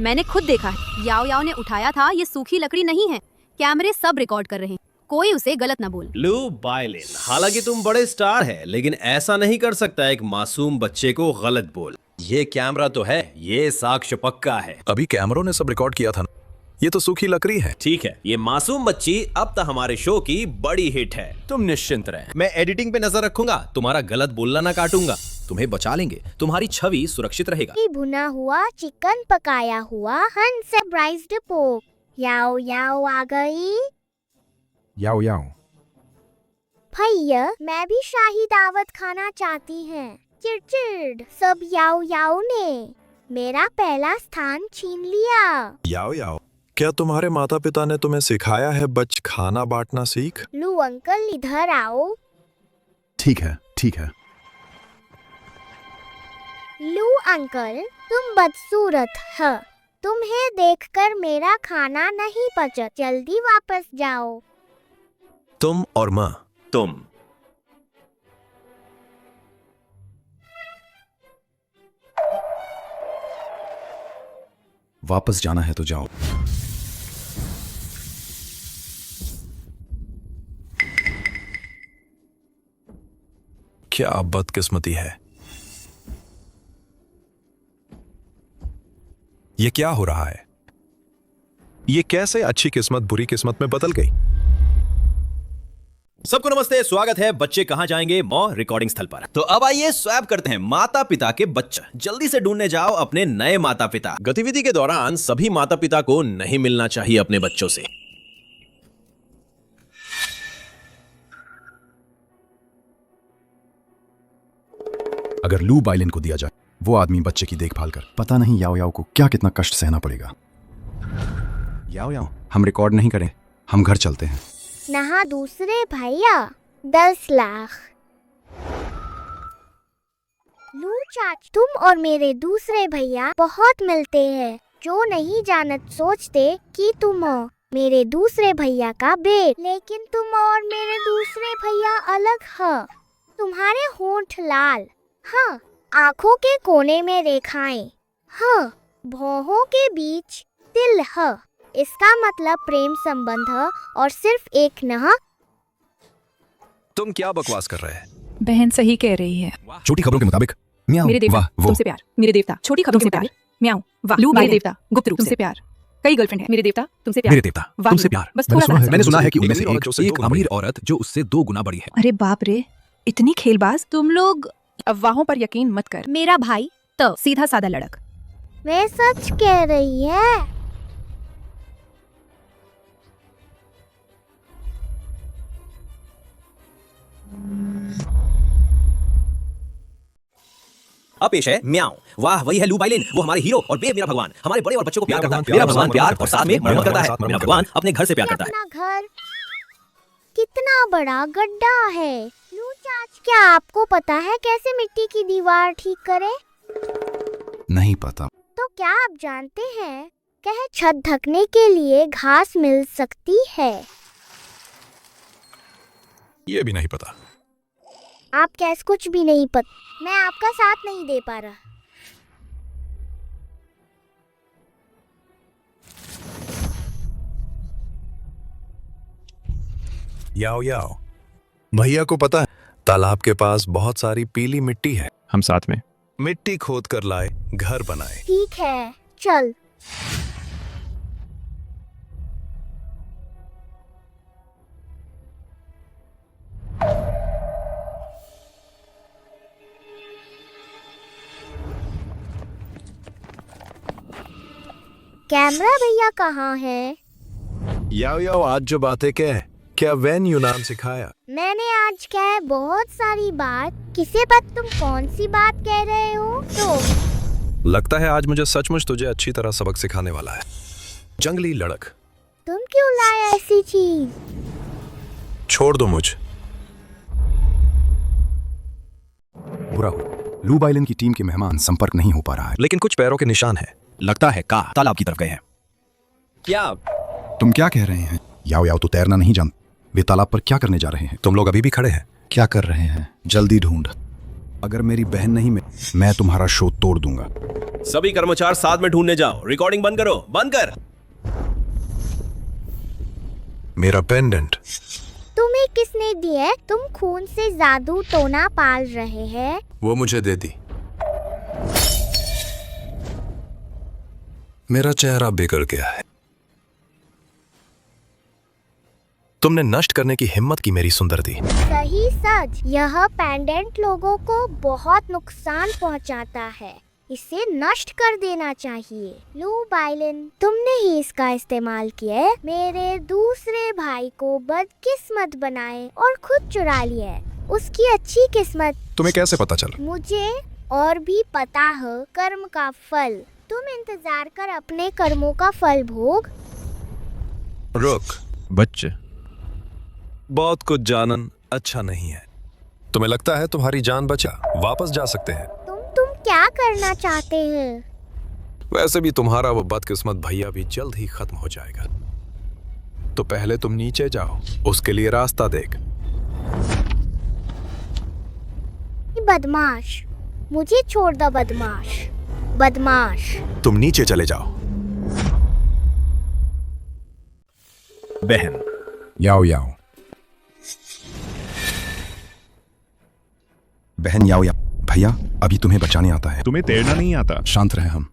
मैंने खुद देखा है, याओ याओ ने उठाया था। ये सूखी लकड़ी नहीं है। कैमरे सब रिकॉर्ड कर रहे हैं, कोई उसे गलत ना बोल। लू बाइलिन, हालांकि तुम बड़े स्टार है, लेकिन ऐसा नहीं कर सकता एक मासूम बच्चे को गलत बोल। ये कैमरा तो है, ये साक्ष्य पक्का है। अभी कैमरों ने सब रिकॉर्ड किया था ना। ये तो सूखी लकड़ी है। ठीक है, ये मासूम बच्ची अब तक हमारे शो की बड़ी हिट है। तुम निश्चिंत रहे, मैं एडिटिंग पे नजर रखूंगा, तुम्हारा गलत बोलना ना काटूंगा। तुम्हें बचा लेंगे, तुम्हारी छवि सुरक्षित रहेगा। भुना हुआ चिकन, पकाया हुआ हंस, ब्राइस्ड पोक। याओ याओ आ गई। याओ याओ, भैया मैं भी शाही दावत खाना चाहती है। चिड़चिड़, सब याओ याओ ने मेरा पहला स्थान छीन लिया। याओ याओ, क्या तुम्हारे माता पिता ने तुम्हें सिखाया है बच खाना बांटना सीख? लू अंकल इधर आओ। ठीक है ठीक है। लू अंकल तुम बदसूरत है। तुम्हें देखकर मेरा खाना नहीं पचा। जल्दी वापस जाओ। तुम और माँ। तुम वापस जाना है तो जाओ। क्या बदकिस्मती है। ये क्या हो रहा है? ये कैसे अच्छी किस्मत बुरी किस्मत में बदल गई? सबको नमस्ते, स्वागत है बच्चे कहां जाएंगे मॉ रिकॉर्डिंग स्थल पर। तो अब आइए स्वैप करते हैं माता पिता के बच्चे। जल्दी से ढूंढने जाओ अपने नए माता पिता। गतिविधि के दौरान सभी माता पिता को नहीं मिलना चाहिए अपने बच्चों से। अगर लू बाइलिन को दिया जाए, वो आदमी बच्चे की देखभाल कर, पता नहीं याओ याओ को क्या कितना कष्ट सहना पड़ेगा। याओ याओ, हम रिकॉर्ड नहीं करें, हम घर चलते हैं। नहा दूसरे भैया 10 लाख। लू चाच, तुम और मेरे दूसरे भैया बहुत मिलते हैं। जो नहीं जानत सोचते कि तुम हो मेरे दूसरे भैया का बेट, लेकिन तुम और मेरे दूसरे भैया अलग है। तुम्हारे होंठ लाल, हाँ, आँखों के कोने में रेखाएं, हाँ, भौहों के बीच तिल है। इसका मतलब प्रेम संबंध है और सिर्फ एक न। तुम क्या बकवास कर रहे हैं? बहन सही कह रही है। छोटी खबरों के मुताबिक म्याऊं, मेरे देवता वाह, वो तुमसे प्यार। मेरे देवता छोटी खबरों से प्यार। म्याऊं, वाह। लू मेरे देवता गुप्त रूप से प्यार। कई गर्लफ्रेंड है। मेरे देवता तुमसे प्यार। मेरे देवता वाह, तुमसे प्यार। बस थोड़ा सा। मैंने सुना है कि उनमें से अमीर औरत जो उससे एक दो गुना अमीर औरत जो उससे 2 गुना बड़ी है। अरे बाप रे, इतनी खेलबाज। तुम लोग अफवाहों पर यकीन मत कर। मेरा भाई तो सीधा साधा लड़क। मैं सच कह रही है। अब पेश है म्याऊं। वाह, वही है लू बाइलिन, वो हमारे हीरो और बेब मेरा भगवान। हमारे बड़े और बच्चों को प्यार करता है। मेरा भगवान प्यार और साथ में मरम्मत करता है। मेरा भगवान अपने घर से प्यार करता है। अपना घर कितना बड़ा गड्ढा है। लू चाच, क्या आपको पता है कैसे मिट्टी की दीवार ठीक करे? नहीं पता। तो क्या आप जानते हैं कह छत ढकने के लिए घास मिल सकती है? ये भी नहीं पता। आप कैसे कुछ भी नहीं पता? मैं आपका साथ नहीं दे पा रहा। याओ याओ, भैया को पता है तालाब के पास बहुत सारी पीली मिट्टी है। हम साथ में। मिट्टी खोद कर लाए, घर बनाए। ठीक है, चल। कैमरा भैया कहाँ है? याओ याओ, आज जो बातें कह, क्या वैन यूनान सिखाया? मैंने आज कह बहुत सारी बात। किसे बात? तुम कौन सी बात कह रहे हो? तो लगता है आज मुझे सचमुच तुझे अच्छी तरह सबक सिखाने वाला है। जंगली लड़क, तुम क्यों लाए ऐसी चीज? छोड़ दो मुझ। बुरा हो, लूब आइलैंड की टीम के मेहमान संपर्क नहीं हो पा रहा है। लेकिन कुछ पैरों के निशान है। लगता है का तालाब की तरफ गए हैं। क्या? तुम क्या कह रहे हैं? याओ याओ तो तैरना नहीं जानते। वे तालाब पर क्या करने जा रहे हैं? तुम लोग अभी भी खड़े हैं? क्या कर रहे हैं? जल्दी ढूंढ। अगर मेरी बहन नहीं मैं तुम्हारा शो तोड़ दूंगा। सभी कर्मचारी साथ में ढूंढने जाओ। रिकॉर्डिंग बंद करो, बंद कर। मेरा पेंडेंट तुम्हें किसने दिया? तुम खून से जादू टोना पाल रहे हैं। वो मुझे दे दी। मेरा चेहरा बिगड़ गया है। तुमने नष्ट करने की हिम्मत की मेरी सुंदरती। सही सच, यह पेंडेंट लोगों को बहुत नुकसान पहुंचाता है। इसे नष्ट कर देना चाहिए। लूब आइलैंड, तुमने ही इसका इस्तेमाल किया है। मेरे दूसरे भाई को बदकिस्मत बनाए और खुद चुरा लिया है। उसकी अच्छी किस्मत तुम्हें कैसे पता चला? मुझे और भी पता है कर्म का फल। तुम इंतजार कर अपने कर्मों का फल भोग। रुक बच्चे, बहुत कुछ जानन अच्छा नहीं है। तुम्हें लगता है तुम्हारी जान बचा? वापस जा सकते हैं। तुम क्या करना चाहते हैं? वैसे भी तुम्हारा वो बदकिस्मत भैया भी जल्द ही खत्म हो जाएगा। तो पहले तुम नीचे जाओ, उसके लिए रास्ता देख। बदमाश, मुझे छोड़ दो बदमाश। बदमाश, तुम नीचे चले जाओ। बहन। याओ याओ, बहन याओ याओ। भैया अभी तुम्हें बचाने आता है। तुम्हें तैरना नहीं आता? शांत रहे, हम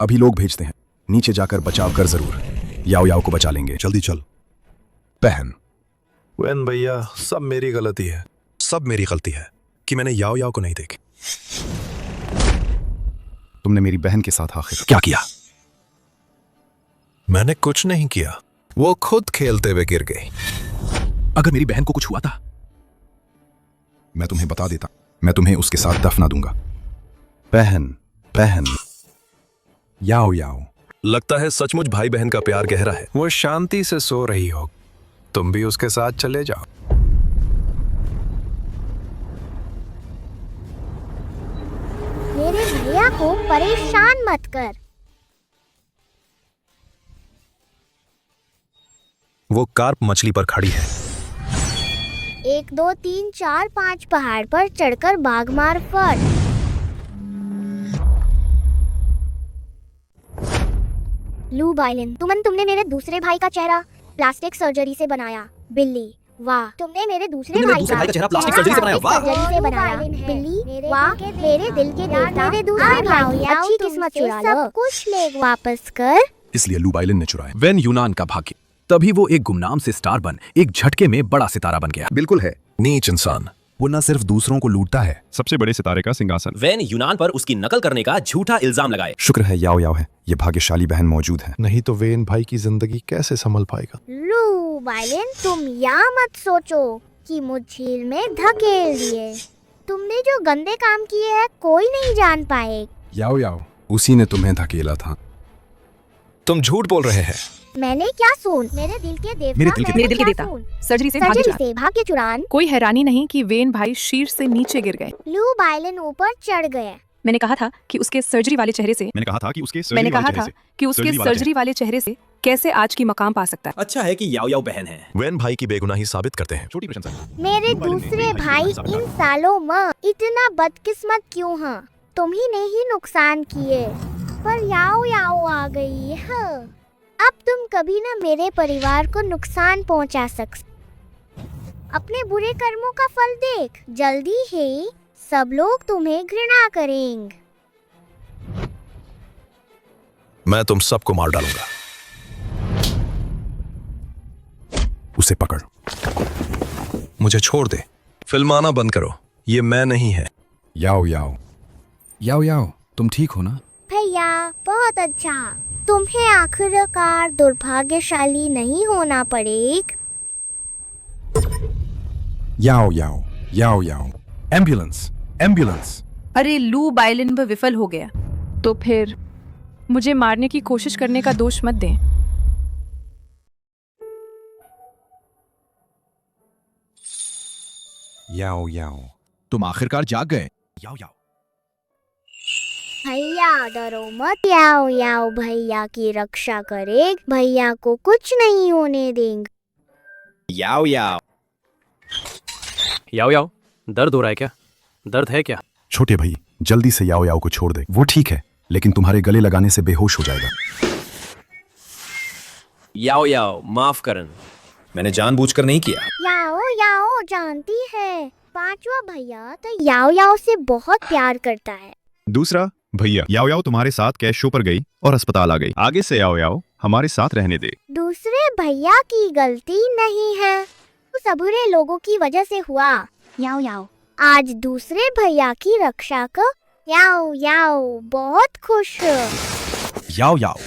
अभी लोग भेजते हैं। नीचे जाकर बचाव कर जरूर। याओ याओ को बचा लेंगे। जल्दी चल। बहन। वेन भैया, सब मेरी गलती है। सब मेरी गलती है कि मैंने याओ याओ को नहीं देखी। तुमने मेरी बहन के साथ आखिर क्या किया? मैंने कुछ नहीं किया। वो खुद खेलते हुए गिर गई। अगर मेरी बहन को कुछ हुआ था, मैं तुम्हें बता देता। मैं तुम्हें उसके साथ दफना दूंगा। बहन, बहन। याओ याओ। लगता है सचमुच भाई बहन का प्यार गहरा है। वो शांति से सो रही हो, तुम भी उसके साथ चले जाओ। मेरे भैया को परेशान मत कर। वो कार्प मछली पर खड़ी है। 1 2 3 4 5 पहाड़ पर चढ़कर बाघ मार फट। लूब आइलैंड, तुमने मेरे दूसरे भाई का चेहरा प्लास्टिक सर्जरी से बनाया। बिल्ली, वाह। तुमने मेरे दूसरे भाई का चेहरा प्लास्टिक सर्जरी से बनाया। वाह। सर्जरी से बनाया। बिल्ली, वाह। मेरे दिल के देवता, मेरे दूसरे भाई की अच्छी किस्मत चुरा लो। सब कुछ ले वापस कर। इसलिए लूब आइलैंड ने चुराया। वेन यूनान का भाग्य, तभी वो एक गुमनाम से स्टार बन एक झटके में बड़ा सितारा बन गया। बिल्कुल है। नीच इंसान। वो न सिर्फ दूसरों को लूटता है, सबसे बड़े सितारे का सिंहासन। वेन यूनान पर उसकी नकल करने का झूठा इल्जाम लगाए। शुक्र है याओ याओ है। ये भाग्यशाली बहन मौजूद है। नहीं तो वेन भाई की जिंदगी कैसे संभल पाएगा? लूब आइलैंड, तुम यहाँ मत सोचो कि मुझ झील में धकेल दिए। तुमने जो गंदे काम किए हैं कोई नहीं जान पाए। याओ याओ, उसी ने तुम्हें धकेला था। तुम झूठ बोल रहे हैं। मैंने क्या सुन? मेरे दिल के देवता, मेरे दिल के देवता, सर्जरी से भाग्य चुरान। कोई हैरानी नहीं कि वेन भाई शीर्ष से नीचे गिर गए। लूब आइलैंड ऊपर चढ़ गए। मैंने कहा था कि उसके सर्जरी वाले चेहरे से सर्जरी वाले चेहरे से कैसे आज की मकाम पा सकता है। अच्छा है कि याओ याओ बहन है। वेन भाई की बेगुनाही साबित करते हैं। छोटी प्रशंसा। मेरे दूसरे भाई इन सालों में इतना बदकिस्मत क्यों हैं? तुम ही ने ही नुकसान किए, पर याओ याओ आ गई है। अब तुम कभी ना मेरे परिवार को नुकसान पहुंचा सकते। अपने बुरे कर्मों का फल देख। जल्दी ही सब लोग तुम्हें घृणा करेंगे। मैं तुम सबको मार डालूंगा। उसे पकड़। मुझे छोड़ दे। फिल्माना बंद करो। ये मैं नहीं है। याओ याओ, याओ याओ, तुम ठीक हो ना? भैया, बहुत अच्छा। तुम्हें आखिरकार दुर्भाग्यशाली नहीं होना पड़ेगा। याओ याओ, याओ याओ। Ambulance, ambulance. अरे लूब आइलैंड में विफल हो गया। तो फिर मुझे मारने की कोशिश करने का दोष मत दें। याओ याओ, तुम आखिरकार जाग गए। याओ याओ, भैया डरो मत, याओ याओ भैया की रक्षा करे, भैया को कुछ नहीं होने देंगे। याओ याओ। याओ याओ, दर्द हो रहा है क्या? दर्द है क्या? छोटे भाई जल्दी से याओ याओ को छोड़ दे। वो ठीक है, लेकिन तुम्हारे गले लगाने से बेहोश हो जाएगा। याओ याओ, माफ करन, मैंने जानबूझकर नहीं किया। याओ याओ जानती है, पांचवा भैया तो याओ याओ से बहुत प्यार करता है। दूसरा भैया, याओ याओ तुम्हारे साथ कैश शो पर गई और अस्पताल आ गई। आगे से याओ याओ हमारे साथ रहने दे। दूसरे भैया की गलती नहीं है, तो सबूरे लोगों की वजह से हुआ। याओ याओ, आज दूसरे भैया की रक्षा कर, याओ याओ बहुत खुश। याओ याओ,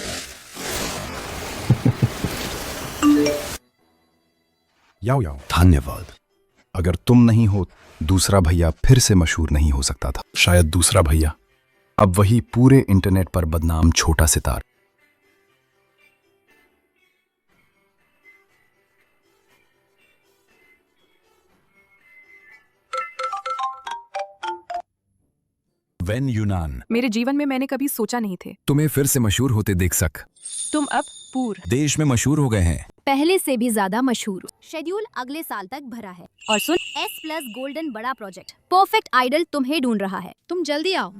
याओ याओ धन्यवाद। अगर तुम नहीं हो, दूसरा भैया फिर से मशहूर नहीं हो सकता था। शायद दूसरा भैया अब वही पूरे इंटरनेट पर बदनाम छोटा सितार। वेन यूनान, मेरे जीवन में मैंने कभी सोचा नहीं थे तुम्हें फिर से मशहूर होते देख सक। तुम अब पूरे देश में मशहूर हो गए हैं। पहले से भी ज्यादा मशहूर। शेड्यूल अगले साल तक भरा है। और सुन, S+ गोल्डन बड़ा प्रोजेक्ट परफेक्ट आइडल तुम्हें ढूंढ रहा है। तुम जल्दी आओ।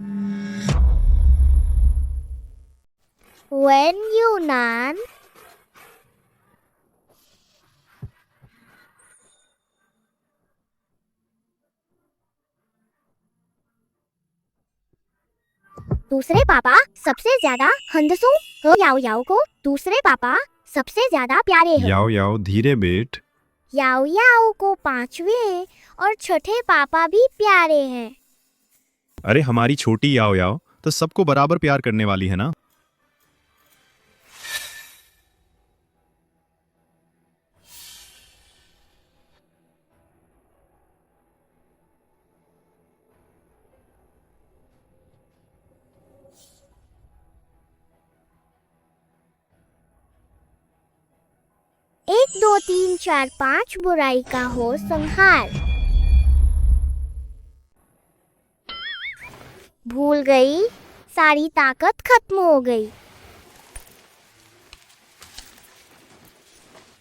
When Yunnan दूसरे पापा सबसे ज्यादा हंदसू हो, याओ याओ को दूसरे पापा सबसे ज्यादा प्यारे हैं। याओ याओ धीरे बेट। याओ याओ को पांचवे और छठे पापा भी प्यारे हैं। अरे हमारी छोटी याओ याओ तो सबको बराबर प्यार करने वाली है ना। एक दो तीन चार पाँच बुराई का हो संहार। भूल गई, सारी ताकत खत्म हो गई।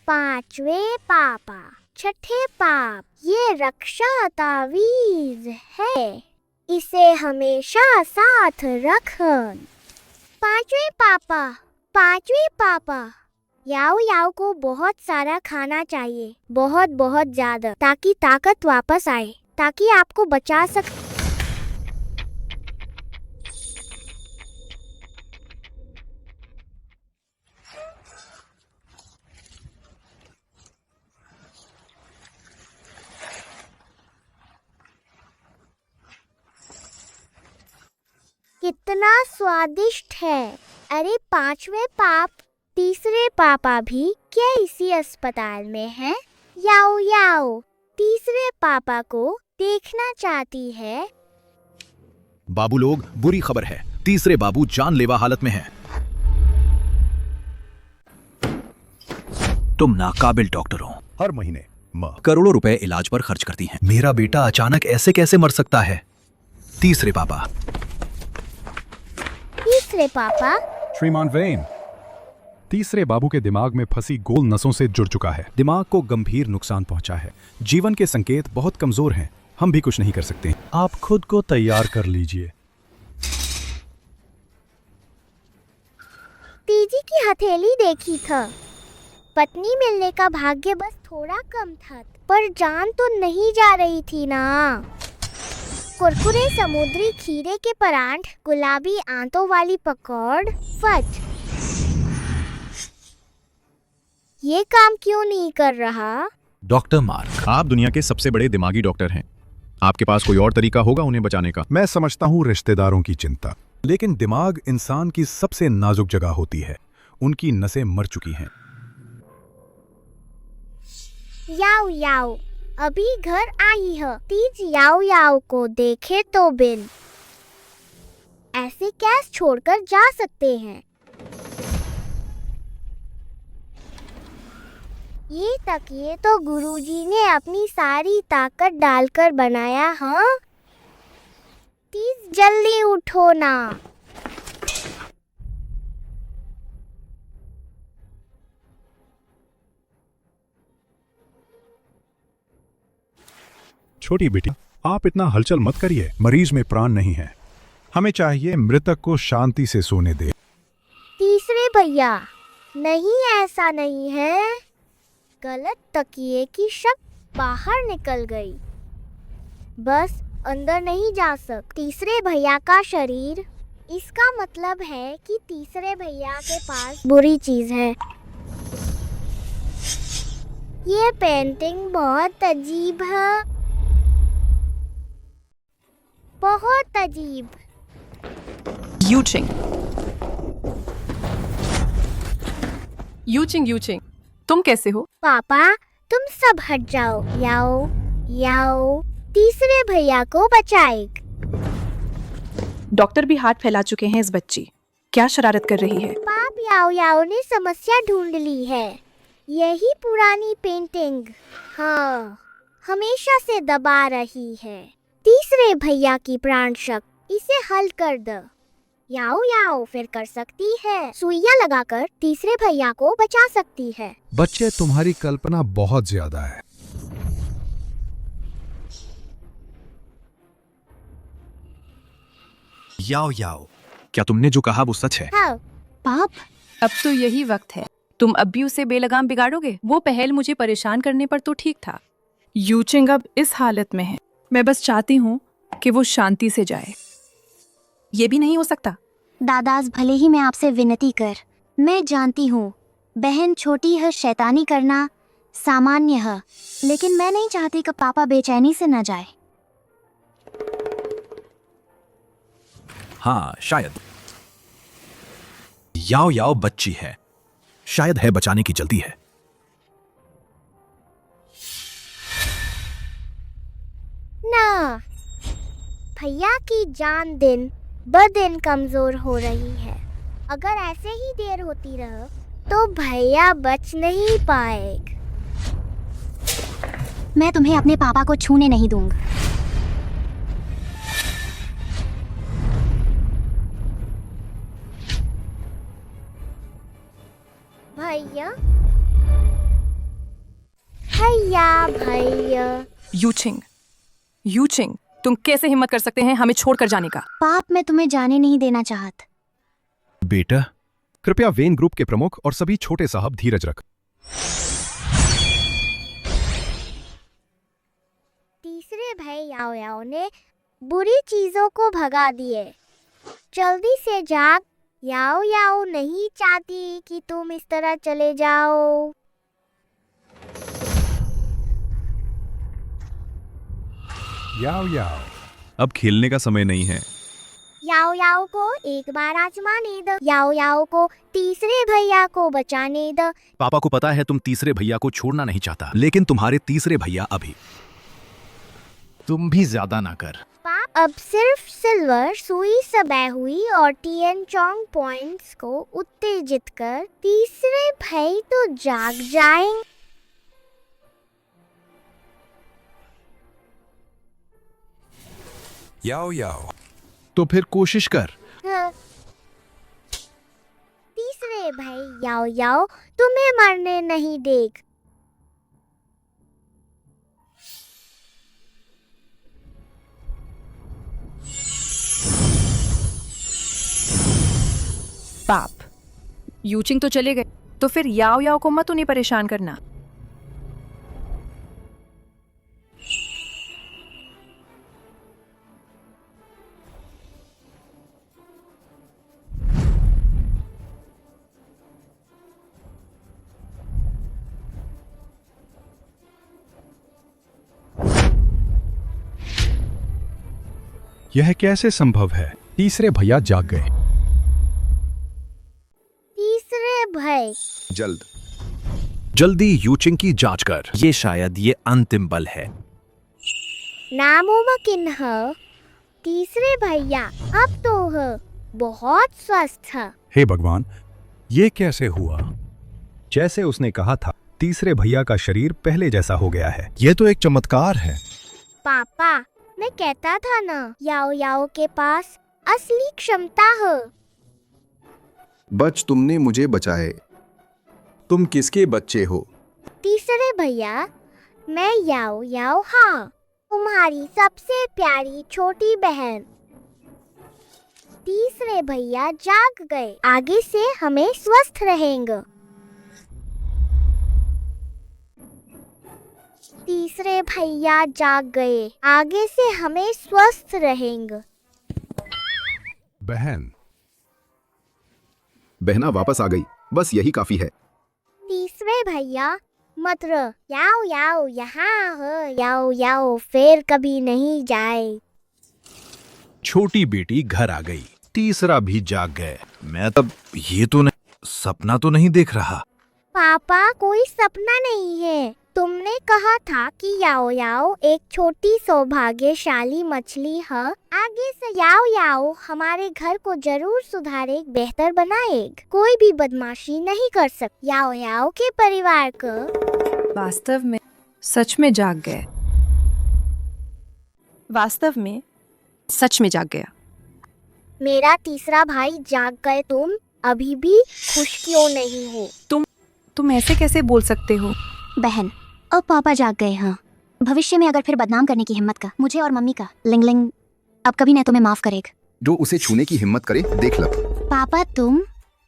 पांचवे पापा छठे पाप, ये रक्षा तावीज है, इसे हमेशा साथ रखन। पांचवे पापा याओ याओ को बहुत सारा खाना चाहिए, बहुत बहुत ज्यादा, ताकि ताकत वापस आए, ताकि आपको बचा सक। कितना स्वादिष्ट है। अरे पांचवे पाप तीसरे पापा भी क्या इसी अस्पताल में हैं? याओ याओ तीसरे पापा को देखना चाहती है। बाबू लोग, बुरी खबर है, तीसरे बाबू जानलेवा हालत में हैं। तुम नाकाबिल डॉक्टर हो। हर महीने करोड़ों रुपए इलाज पर खर्च करती हैं। मेरा बेटा अचानक ऐसे कैसे मर सकता है? तीसरे पापा। तीसरे पापा श्रीमान वेन, तीसरे बाबू के दिमाग में फंसी गोल नसों से जुड़ चुका है। दिमाग को गंभीर नुकसान पहुंचा है। जीवन के संकेत बहुत कमजोर हैं, हम भी कुछ नहीं कर सकते। आप खुद को तैयार कर लीजिए। तीजी की हथेली देखी था। पत्नी मिलने का भाग्य बस थोड़ा कम था, पर जान तो नहीं जा रही थी ना। कुरकुरे समुद्री खीरे के परांठ, गुलाबी आंतों वाली पकौड़, फट। ये काम क्यों नहीं कर रहा? डॉक्टर मार्क, आप दुनिया के सबसे बड़े दिमागी डॉक्टर हैं। आपके पास कोई और तरीका होगा उन्हें बचाने का। मैं समझता हूँ रिश्तेदारों की चिंता, लेकिन दिमाग इंसान की सबसे नाजुक जगह होती है। उनकी नसें मर चुकी हैं। याओ याओ अभी घर आई है। तीज याओ याओ को देखे तो बिन। ऐसे कैसे छोड़कर जा सकते हैं? ये तकिए तो गुरुजी ने अपनी सारी ताकत डालकर बनाया। हाँ, प्लीज जल्दी उठो ना। छोटी बेटी, आप इतना हलचल मत करिए, मरीज में प्राण नहीं है। हमें चाहिए मृतक को शांति से सोने दे। तीसरे भैया, नहीं ऐसा नहीं है। गलत तकिए की शक्ल बाहर निकल गई। बस अंदर नहीं जा सकती। तीसरे भैया का शरीर, इसका मतलब है कि तीसरे भैया के पास बुरी चीज है। ये पेंटिंग बहुत अजीब है, बहुत अजीब। यूचिंग, यूचिंग, यूचिंग, तुम कैसे हो? पापा, तुम सब हट जाओ। याओ याओ तीसरे भैया को बचाएगा। डॉक्टर भी हाथ फैला चुके हैं। इस बच्ची क्या शरारत कर रही है? पाप, याओ याओ ने समस्या ढूंढ ली है। यही पुरानी पेंटिंग, हाँ, हमेशा से दबा रही है। तीसरे भैया की प्राण शक्ति इसे हल कर दो। याओ याओ फिर कर सकती है। सुइयां लगाकर तीसरे भैया को बचा सकती है। बच्चे, तुम्हारी कल्पना बहुत ज्यादा है। याओ याओ, क्या तुमने जो कहा वो सच है? हाँ। पाप, अब तो यही वक्त है। तुम अब भी उसे बेलगाम बिगाड़ोगे? वो पहल मुझे परेशान करने पर तो ठीक था। यूचिंग अब इस हालत में है। मैं बस चाहती हूँ कि वो शांति से जाए। ये भी नहीं हो सकता। दादाज, भले ही मैं आपसे विनती कर, मैं जानती हूँ बहन छोटी है, शैतानी करना सामान्य है, लेकिन मैं नहीं चाहती कि पापा बेचैनी से न जाए। हाँ, शायद। याओ याओ बच्ची है, शायद है बचाने की जल्दी है। ना, भैया की जान दिन ब दिन कमजोर हो रही है। अगर ऐसे ही देर होती रहे तो भैया बच नहीं पाएगा। मैं तुम्हें अपने पापा को छूने नहीं दूंगा। भैया, भैया, भैया। यूचिंग, यूचिंग, तुम कैसे हिम्मत कर सकते हैं हमें छोड़कर जाने का? पाप, मैं तुम्हें जाने नहीं देना चाहत। बेटा, कृपया वेन ग्रुप के प्रमुख और सभी छोटे साहब धीरज रख। तीसरे भाई याओ याओ ने बुरी चीजों को भगा दिए। जल्दी से जाग। याओ याओ नहीं चाहती कि तुम इस तरह चले जाओ। याओ याओ, अब खेलने का समय नहीं है। याओ याओ को एक बार आजमाने दो। याओ याओ को तीसरे भैया को बचाने दो। पापा को पता है तुम तीसरे भैया को छोड़ना नहीं चाहता, लेकिन तुम्हारे तीसरे भैया अभी। तुम भी ज्यादा ना कर। पाप, अब सिर्फ सिल्वर सुई सबे हुई और टीएन चोंग पॉइंट्स को उत्तेजित कर तीसरे भाई तो जाग जाएं। याओ याओ, तो फिर कोशिश कर। हाँ। तीसरे भाई याओ याओ तुम्हें मरने नहीं देग। पाप, यूचिंग तो चले गए, तो फिर याओ याओ को मत उन्हें परेशान करना। यह कैसे संभव है? तीसरे भैया जाग गए। तीसरे भाई, जल्दी यूचिंग की जांच कर। ये शायद ये अंतिम बल है। नामुमकिन है। तीसरे भैया अब तो है बहुत स्वस्थ है। हे भगवान, ये कैसे हुआ? जैसे उसने कहा था, तीसरे भैया का शरीर पहले जैसा हो गया है। ये तो एक चमत्कार है। पापा, मैं कहता था ना, याओ याओ के पास असली क्षमता है। बच, तुमने मुझे बचाए। तुम किसके बच्चे हो? तीसरे भैया, मैं याओ याओ, हाँ, तुम्हारी सबसे प्यारी छोटी बहन। तीसरे भैया जाग गए, आगे से हमें स्वस्थ रहेंगे। तीसरे भैया जाग गए, आगे से हमें स्वस्थ रहेंगे। बहना वापस आ गई, बस यही काफी है। तीसरे भैया, मत रहो, याओ याओ यहाँ है, याओ याओ फिर कभी नहीं जाए। छोटी बेटी घर आ गई, तीसरा भी जाग गए। मैं तब ये तो नहीं, सपना तो नहीं देख रहा। पापा, कोई सपना नहीं है। तुमने कहा था कि याओ याओ एक छोटी सौभाग्यशाली मछली है। आगे से याओ याओ हमारे घर को जरूर सुधारे, बेहतर बनाएगा। कोई भी बदमाशी नहीं कर सकता। याओ याओ के परिवार को वास्तव में सच में जाग गए। वास्तव में सच में जाग गया। मेरा तीसरा भाई जाग गए। तुम अभी भी खुश क्यों नहीं हो? तुम ऐसे कैसे बोल सकते हो? बहन, अब पापा जाग गए। हाँ, भविष्य में अगर फिर बदनाम करने की हिम्मत का मुझे और मम्मी का, लिंग लिंग अब कभी न तुम्हें माफ करेगा। जो उसे छूने की हिम्मत करे, देख लो। पापा तुम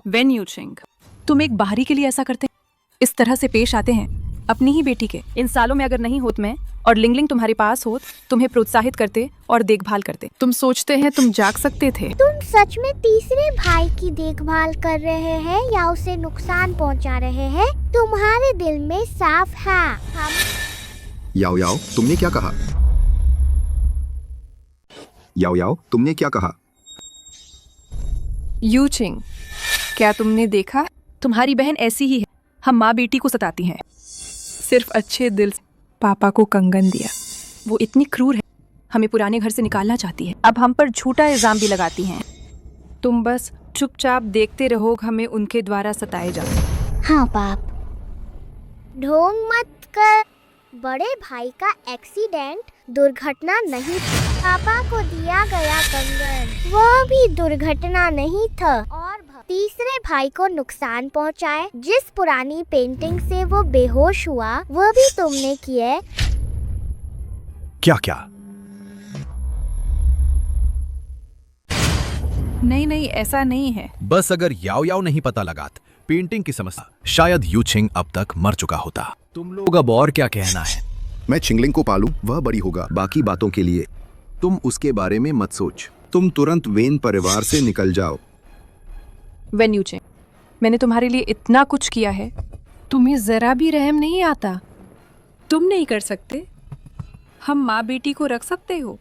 वेन यूचिंग, तुम एक बाहरी के लिए ऐसा करते, इस तरह से पेश आते हैं अपनी ही बेटी के। इन सालों में अगर नहीं होत मैं और लिंगलिंग तुम्हारे पास होत, तुम्हें प्रोत्साहित करते और देखभाल करते। तुम सोचते हैं तुम जाग सकते थे? तुम सच में तीसरे भाई की देखभाल कर रहे हैं या उसे नुकसान पहुंचा रहे हैं? तुम्हारे दिल में साफ है। हम याओ याओ, तुमने क्या कहा? याओ याओ, तुमने क्या कहा? यूचिंग, क्या तुमने देखा? तुम्हारी बहन ऐसी ही है। हम माँ बेटी को सताती हैं। सिर्फ अच्छे दिल से पापा को कंगन दिया। वो इतनी क्रूर है, हमें पुराने घर से निकालना चाहती है। अब हम पर झूठा इल्जाम भी लगाती हैं। तुम बस चुपचाप देखते रहो, हमें उनके द्वारा सताए जाते। हाँ पाप, ढोंग मत कर। बड़े भाई का एक्सीडेंट दुर्घटना नहीं था। पापा को दिया गया कंगन वो भी दुर्घटना नहीं था। और तीसरे भाई को नुकसान पहुंचाए, जिस पुरानी पेंटिंग से वो बेहोश हुआ, वो भी तुमने किए। क्या क्या? नहीं नहीं, ऐसा नहीं है। बस अगर याओ याओ नहीं पता लगात पेंटिंग की समस्या, शायद यूचिंग अब तक मर चुका होता। तुम लोग अब और क्या कहना है? मैं चिंगलिंग को पालूं, वह बड़ी होगा। बाकी बातों के लिए तुम उसके बारे में मत सोच। तुम तुरंत वेन परिवार से निकल जाओ। वेन यूचिंग, मैंने तुम्हारे लिए इतना कुछ किया है, तुम्हें जरा भी रहम नहीं आता? तुम नहीं कर सकते? हम माँ बेटी को रख सकते हो?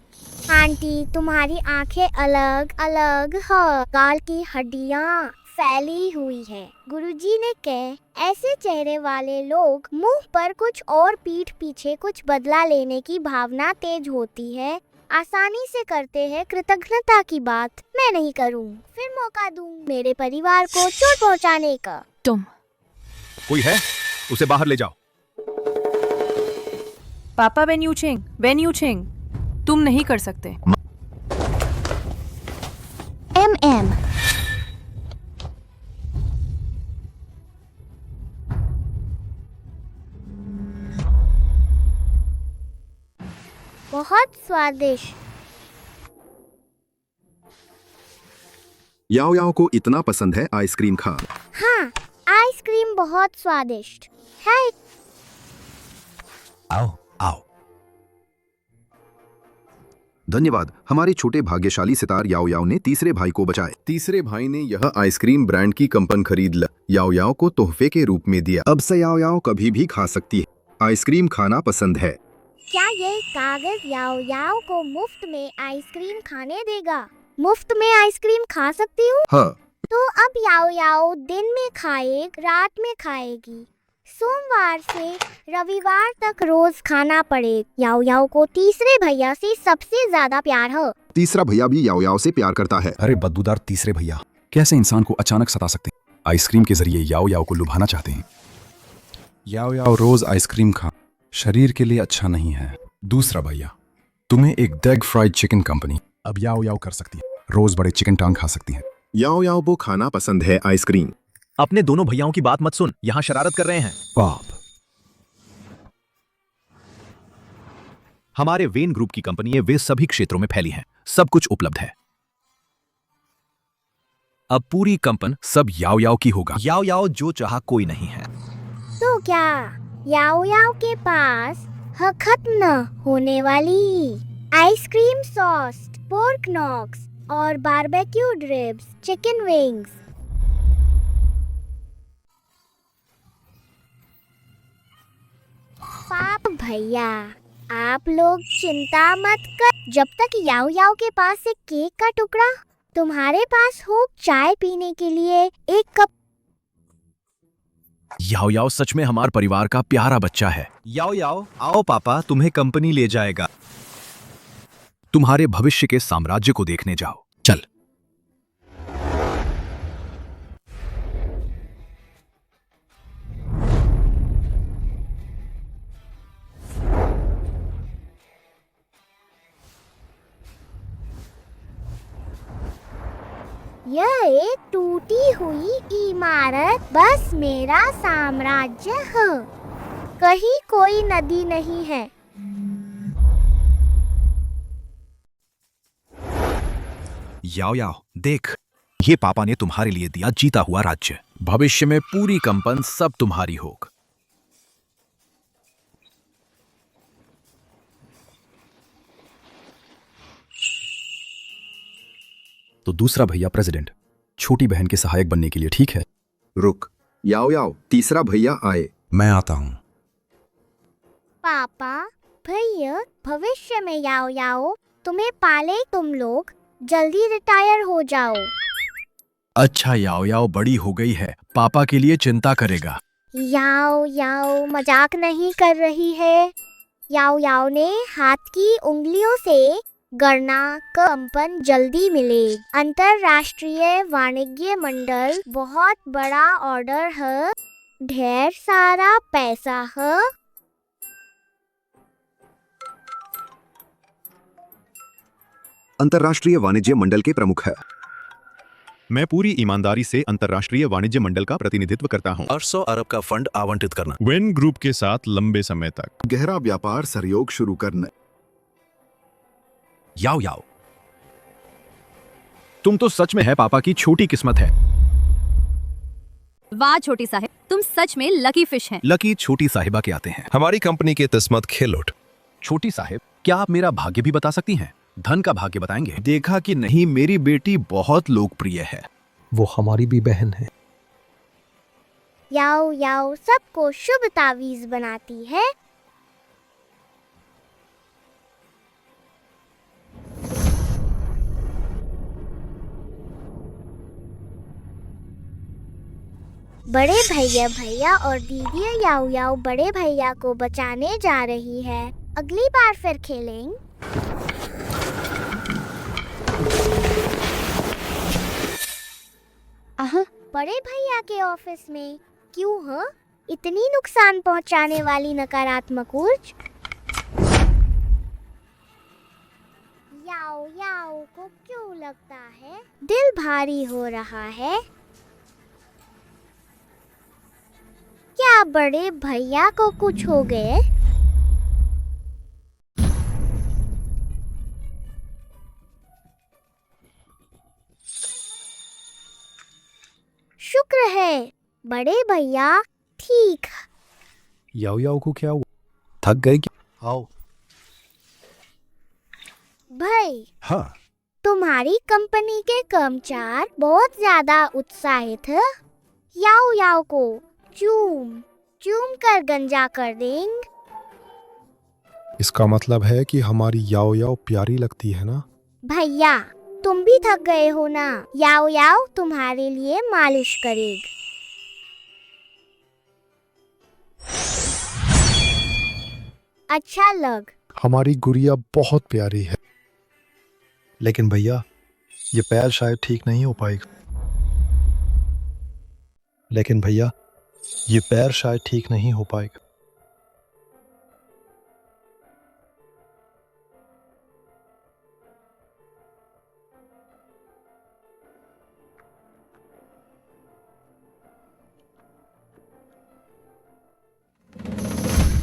आंटी, तुम्हारी आंखें अलग अलग है, गाल की हड्डियाँ फैली हुई है। गुरुजी ने कहा, ऐसे चेहरे वाले लोग मुंह पर कुछ और पीठ पीछे कुछ बदला लेने की भावना तेज होती है, आसानी से करते हैं कृतज्ञता की बात। मैं नहीं करूं, फिर मौका दूं मेरे परिवार को चोट पहुंचाने का। तुम कोई है? उसे बाहर ले जाओ। पापा, वेन यूचिंग, तुम नहीं कर सकते। एम बहुत स्वादिष्ट। याओ याओ को इतना पसंद है आइसक्रीम खा। हाँ, आइसक्रीम बहुत स्वादिष्ट है। आओ आओ। धन्यवाद, हमारे छोटे भाग्यशाली सितार याओ याओ ने तीसरे भाई को बचाए। तीसरे भाई ने यह आइसक्रीम ब्रांड की कंपन खरीद ला, याओ याओ को तोहफे के रूप में दिया। अब से याओ याओ कभी भी खा सकती है। आइसक्रीम खाना पसंद है। क्या ये कागज याओ याओ को मुफ्त में आइसक्रीम खाने देगा? मुफ्त में आइसक्रीम खा सकती हूँ? हाँ। तो अब याओ याओ दिन में खाएगी, रात में खाएगी। सोमवार से रविवार तक रोज खाना पड़ेगा। याओ याओ को तीसरे भैया से सबसे ज्यादा प्यार है। तीसरा भैया भी याओ याओ से प्यार करता है। अरे बदबूदार तीसरे भैया कैसे इंसान को अचानक सता सकते हैं? आइसक्रीम के जरिए याओ याओ को लुभाना चाहते हैं। याओ याओ रोज आइसक्रीम खा शरीर के लिए अच्छा नहीं है। दूसरा भैया तुम्हें एक डेग फ्राइड चिकन कंपनी अब याओ याओ कर सकती है। रोज बड़े चिकन टांग खा सकती है। याओ याओ वो खाना पसंद है आइसक्रीम। अपने दोनों भैयाओं की बात मत सुन, यहाँ शरारत कर रहे हैं। बाप हमारे वेन ग्रुप की कंपनी वे सभी क्षेत्रों में फैली हैं, सब कुछ उपलब्ध है। अब पूरी कंपन सब याओ याओ की होगा। याओ याओ जो चाहा कोई नहीं है। तो क्या याओ याओ के पास है खत्म न होने वाली आइसक्रीम सॉस, पोर्क नॉक्स और बारबेक्यूड रिब्स, चिकन विंग्स? पाप भैया आप लोग चिंता मत कर। जब तक याओ याओ के पास एक केक का टुकड़ा, तुम्हारे पास हो चाय पीने के लिए एक कप। याओ याओ सच में हमारे परिवार का प्यारा बच्चा है। याओ याओ आओ पापा तुम्हें कंपनी ले जाएगा। तुम्हारे भविष्य के साम्राज्य को देखने जाओ। चल। यह एक टूटी हुई इमारत बस मेरा साम्राज्य है। कहीं कोई नदी नहीं है। याओ याओ देख, ये पापा ने तुम्हारे लिए दिया जीता हुआ राज्य। भविष्य में पूरी कंपन सब तुम्हारी होगी। तो दूसरा भैया प्रेसिडेंट छोटी बहन के सहायक बनने के लिए ठीक है। रुक, याओ याओ तीसरा भैया आए। मैं आता हूँ। पापा भैया भविष्य में याओ याओ तुम्हें पाले, तुम लोग जल्दी रिटायर हो जाओ। अच्छा याओ याओ बड़ी हो गई है, पापा के लिए चिंता करेगा। याओ याओ मजाक नहीं कर रही है। याओ याओ ने हाथ की उंगलियों से गणना कंपन जल्दी मिले। अंतरराष्ट्रीय वाणिज्य मंडल बहुत बड़ा ऑर्डर है, ढेर सारा पैसा है। अंतर्राष्ट्रीय वाणिज्य मंडल के प्रमुख है। मैं पूरी ईमानदारी से अंतर्राष्ट्रीय वाणिज्य मंडल का प्रतिनिधित्व करता हूँ। 800 अरब का फंड आवंटित करना। वेन ग्रुप के साथ लंबे समय तक गहरा व्यापार सहयोग शुरू करना। याओ याओ तुम तो सच में है पापा की छोटी किस्मत है। वाह छोटी साहब, तुम सच में लकी फिश हैं। लकी छोटी साहिबा के आते हैं। हमारी कंपनी के किस्मत खेलोट। छोटी साहिब क्या आप मेरा भाग्य भी बता सकती हैं? धन का भाग्य बताएंगे? देखा कि नहीं, मेरी बेटी बहुत लोकप्रिय है। वो हमारी भी बहन है। याओ याओ सबको शुभ तावीज बनाती है। बड़े भैया और दीदी याओ याओ बड़े भैया को बचाने जा रही है। अगली बार फिर खेलेंगे। बड़े भैया के ऑफिस में क्यों है इतनी नुकसान पहुंचाने वाली नकारात्मक ऊर्जा? याओ याओ को क्यों लगता है दिल भारी हो रहा है? क्या बड़े भैया को कुछ हो गए? शुक्र है बड़े भैया ठीक। याओ याओ को क्या हुआ? थक गए क्या? आओ। भाई हाँ, तुम्हारी कंपनी के कर्मचारी बहुत ज्यादा उत्साहित है। याओ याओ को चूम कर गंजा कर देंगे। इसका मतलब है कि हमारी याओ याओ प्यारी लगती है ना? भैया तुम भी थक गए हो ना? याओ याओ तुम्हारे लिए मालिश करेगा। अच्छा लग। हमारी गुड़िया बहुत प्यारी है। लेकिन भैया ये पैर शायद ठीक नहीं हो पाएगा। लेकिन भैया ये पैर शायद ठीक नहीं हो पाएगा।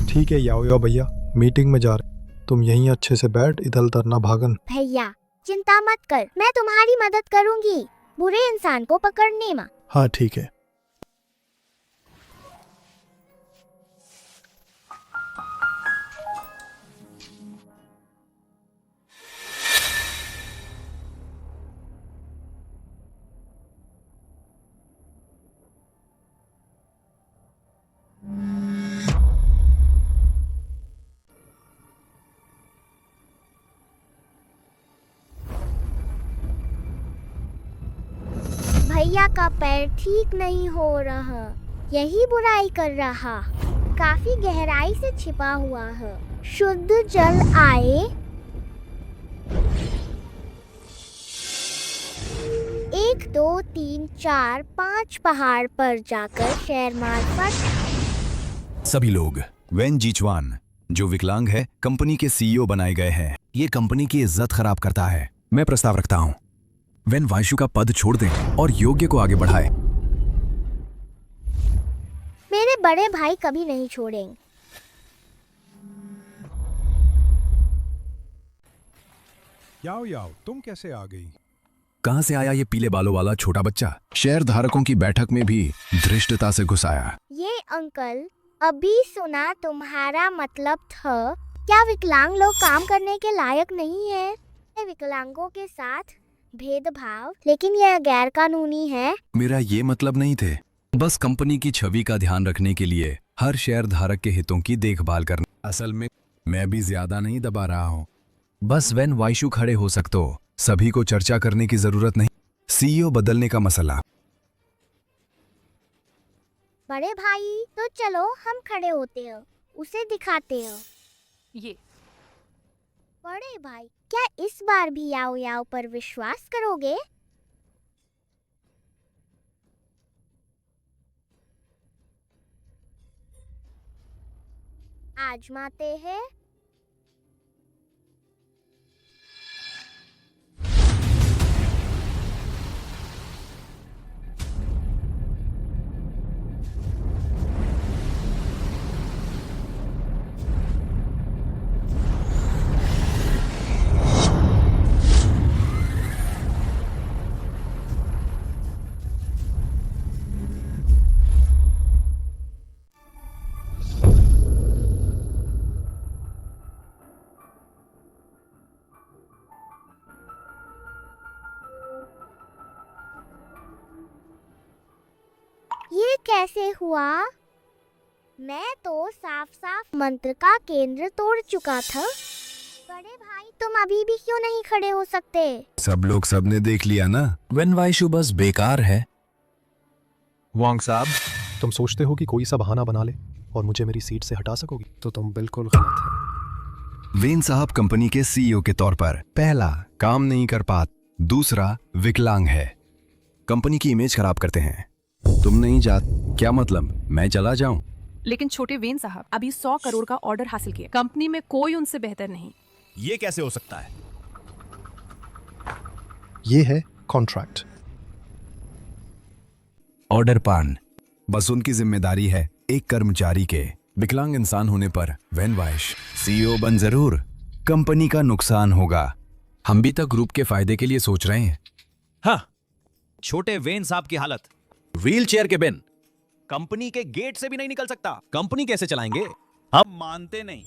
ठीक है याओ याओ भैया, मीटिंग में जा रहे, तुम यहीं अच्छे से बैठ, इधर उधर ना भागन। भैया चिंता मत कर, मैं तुम्हारी मदद करूंगी बुरे इंसान को पकड़ने में। हाँ ठीक है। भैया का पैर ठीक नहीं हो रहा, यही बुराई कर रहा, काफी गहराई से छिपा हुआ है। शुद्ध जल आए, 1 2 3 4 5 पहाड़ पर जाकर शहर मार्फत। सभी लोग वेन जीचवान जो विकलांग है कंपनी के सीईओ बनाए गए हैं। ये कंपनी की इज्जत खराब करता है। मैं प्रस्ताव रखता हूँ वेन वाइशु का पद छोड़ दें और योग्य को आगे बढ़ाए। मेरे बड़े भाई कभी नहीं छोड़ेंगे। याओ याओ, तुम कैसे आ गई? कहां से आया ये पीले बालों वाला छोटा बच्चा? शेयर धारकों की बैठक में भी धृष्टता से घुस आया। ये अंकल, अभी सुना तुम्हारा मतलब था क्या विकलांग लोग काम करने के लायक नहीं है? विकलांगों के साथ भेदभाव, लेकिन यह गैर कानूनी है। मेरा ये मतलब नहीं थे, बस कंपनी की छवि का ध्यान रखने के लिए हर शेयर धारक के हितों की देखभाल करना। असल में मैं भी ज्यादा नहीं दबा रहा हूँ, बस वेन वाइशु खड़े हो सकते हो सभी को चर्चा करने की जरूरत नहीं। सीईओ बदलने का मसला। बड़े भाई तो चलो हम खड़े होते हैं, उसे दिखाते हैं। ये बड़े भाई, क्या इस बार भी याओ याओ पर विश्वास करोगे? आजमाते हैं। ये कैसे हुआ? मैं तो साफ साफ मंत्र का केंद्र तोड़ चुका था। बड़े भाई तुम अभी भी क्यों नहीं खड़े हो सकते? सब लोग सबने देख लिया ना, वेन वाइशु बस बेकार है। वांग साहब, तुम सोचते हो कि कोई सा बहाना बना ले और मुझे मेरी सीट से हटा सकोगी, तो तुम बिल्कुल गलत है। वेन साहब कंपनी के सीईओ के तौर पर पहला काम नहीं कर पाते, दूसरा विकलांग है, कंपनी की इमेज खराब करते हैं। तुम नहीं जात, क्या मतलब मैं चला जाऊं? लेकिन छोटे वेन साहब अभी 100 करोड़ का ऑर्डर हासिल किया, कंपनी में कोई उनसे बेहतर नहीं। ये कैसे हो सकता है? ये है कॉन्ट्रैक्ट। ऑर्डर पान बस उनकी जिम्मेदारी है, एक कर्मचारी के विकलांग इंसान होने पर वेन वाइश सीईओ बन जरूर, कंपनी का नुकसान होगा। हम भी तो ग्रुप के फायदे के लिए सोच रहे हैं। हाँ, छोटे वेन साहब की हालत व्हील चेयर के बिन कंपनी के गेट से भी नहीं निकल सकता। कंपनी कैसे चलाएंगे? हम मानते नहीं।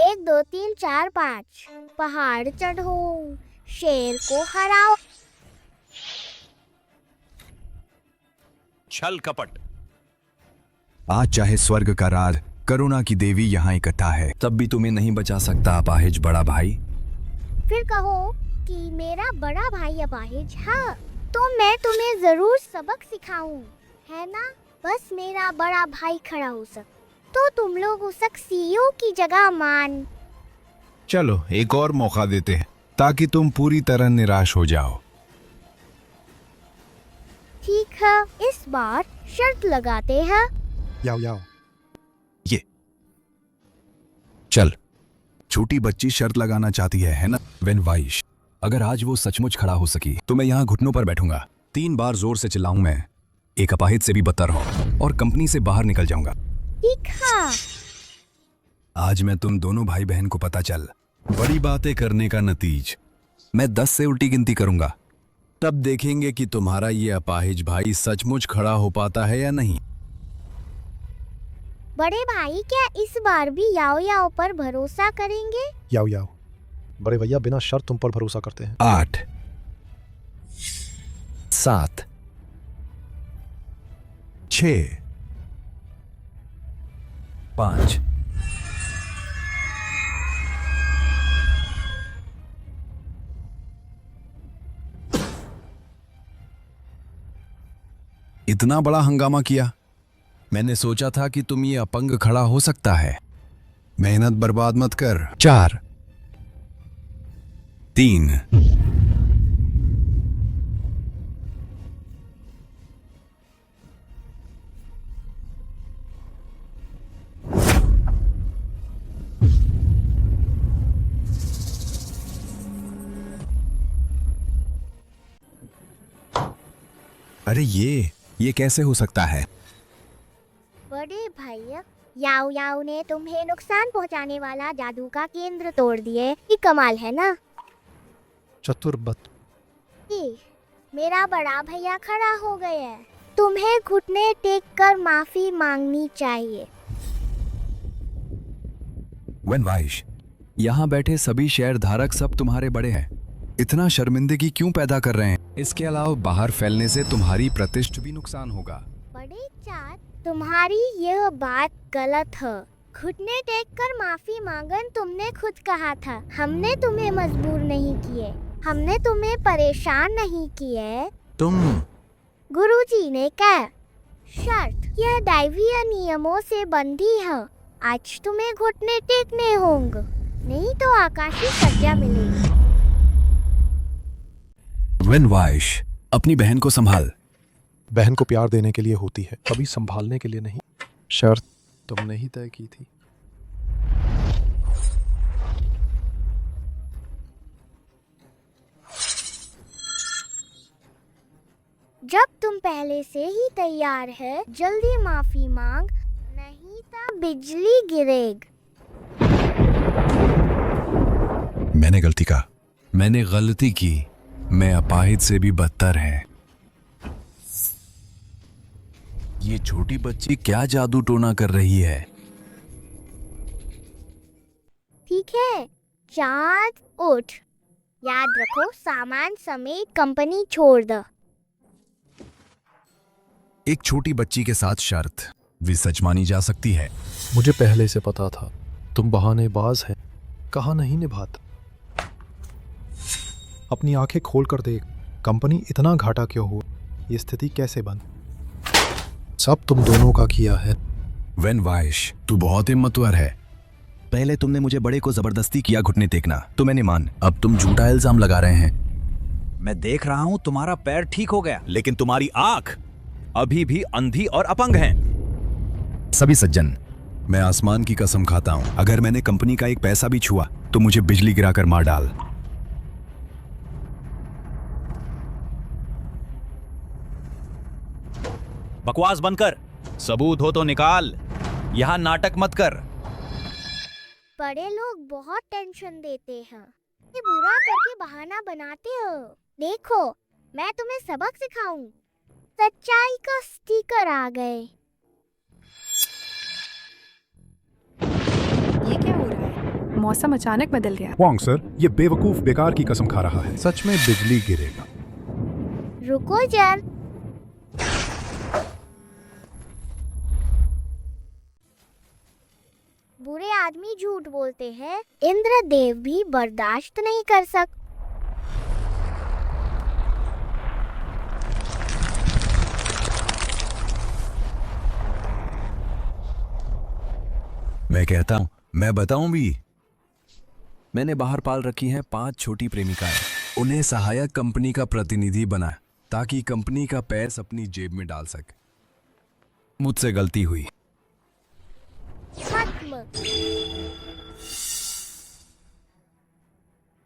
1 2 3 4 5 पहाड़ चढ़ो, शेर को हराओ। छल कपट। आज चाहे स्वर्ग का राज करुणा की देवी यहाँ इकट्ठा है, तब भी तुम्हें नहीं बचा सकता अपाहिज बड़ा भाई। फिर कहो कि मेरा बड़ा भाई अपाहिज है, तो मैं तुम्हें जरूर सबक सिखाऊं, है ना? बस मेरा बड़ा भाई खड़ा हो सक तो तुम लोग उस सीईओ की जगह मान चलो एक और मौका देते हैं ताकि तुम पूरी तरह निराश हो जाओ। ठीक है, इस बार शर्त लगाते हैं। याओ याओ, ये चल, छोटी बच्ची शर्त लगाना चाहती है ना? वेन वाइश, अगर आज वो सचमुच खड़ा हो सकी तो मैं यहाँ घुटनों पर बैठूंगा, 3 बार जोर से चिल्लाऊं मैं, एक अपाहिज से भी बदतर हो, और कंपनी से बाहर निकल जाऊंगा। ठीक है। आज मैं तुम दोनों भाई बहन को पता चल बड़ी बातें करने का नतीज। मैं 10 से उल्टी गिनती करूंगा, तब देखेंगे कि तुम्हारा ये अपाहिज भाई सचमुच खड़ा हो पाता है या नहीं। बड़े भाई, क्या इस बार भी याओ याओ पर भरोसा करेंगे? याओ याओ, बड़े भैया बिना शर्त तुम पर भरोसा करते हैं। 8 7 6 5 इतना बड़ा हंगामा किया। मैंने सोचा था कि तुम ये अपंग खड़ा हो सकता है। मेहनत बर्बाद मत कर। 4 3 अरे ये कैसे हो सकता है? बड़े भैया, याओ याओ ने तुम्हें नुकसान पहुंचाने वाला जादू का केंद्र तोड़ दिए। ये कमाल है ना? चतुर मेरा बड़ा भैया खड़ा हो गया है। तुम्हें घुटने टेक कर माफी मांगनी चाहिए। वनवाइश, यहाँ बैठे सभी शेयर धारक सब तुम्हारे बड़े हैं। इतना शर्मिंदगी क्यों पैदा कर रहे हैं? इसके अलावा बाहर फैलने से तुम्हारी प्रतिष्ठा भी नुकसान होगा। बड़े चार, तुम्हारी यह बात गलत है। घुटने टेक कर माफी मांगन तुमने खुद कहा था। हमने तुम्हें मजबूर नहीं किए, हमने तुम्हें परेशान नहीं किए। तुम गुरुजी ने कहा शर्त, यह दैवीय नियमों से बंधी है। आज तुम्हें घुटने टेकने होंगे, नहीं तो आकाशीय सजा मिलेगी। वनवाइश, अपनी बहन को संभाल। बहन को प्यार देने के लिए होती है, कभी संभालने के लिए नहीं। शर्त तुमने ही तय की थी। जब तुम पहले से ही तैयार है, जल्दी माफी मांग, नहीं तो बिजली गिरेगी। मैंने गलती की। मैं अपाहिज से भी बदतर है। ये छोटी बच्ची क्या जादू टोना कर रही है? ठीक है, चाँद उठ। याद रखो, सामान समेत कंपनी छोड़ दो। एक छोटी बच्ची के साथ शर्त भी सच मानी जा सकती है। मुझे पहले से पता था तुम बहानेबाज हैं, कहा नहीं निभाता। अपनी आंखें खोल कर देख, कंपनी इतना घाटा क्यों हुआ, ये स्थिति कैसे बन, सब तुम दोनों का किया है। वनवाइश, तू बहुत हिम्मतवर है। पहले तुमने मुझे बड़े को जबरदस्ती किया घुटने टेकना, तो मैंने मान। अब तुम झूठा इल्जाम लगा रहे हैं। मैं देख रहा हूं तुम्हारा पैर ठीक हो गया, लेकिन तुम्हारी आंख अभी भी अंधी और अपंग है। सभी सज्जन, मैं आसमान की कसम खाता हूं, अगर मैंने कंपनी का एक पैसा भी छुआ तो मुझे बिजली गिराकर मार डाल। बकवास बंद कर, सबूत हो तो निकाल, यहां नाटक मत कर। बड़े लोग बहुत टेंशन देते हैं, ये बुरा करके बहाना बनाते हो। देखो, मैं तुम्हें सबक सिखाऊं। सच्चाई का स्टिकर आ गए। ये क्या हो रहा है? मौसम अचानक बदल गया। वांग सर, ये बेवकूफ बेकार की कसम खा रहा है। सच में बिजली गिरेगा। रुको जन, बुरे आदमी झूठ बोलते हैं, इंद्रदेव भी बर्दाश्त नहीं कर सकते। मैं कहता हूं, मैं बताऊं भी। मैंने बाहर पाल रखी हैं 5 छोटी प्रेमिकाएं। उन्हें सहायक कंपनी का प्रतिनिधि बनाए ताकि कंपनी का पैस अपनी जेब में डाल सके। मुझसे गलती हुई। खत्म।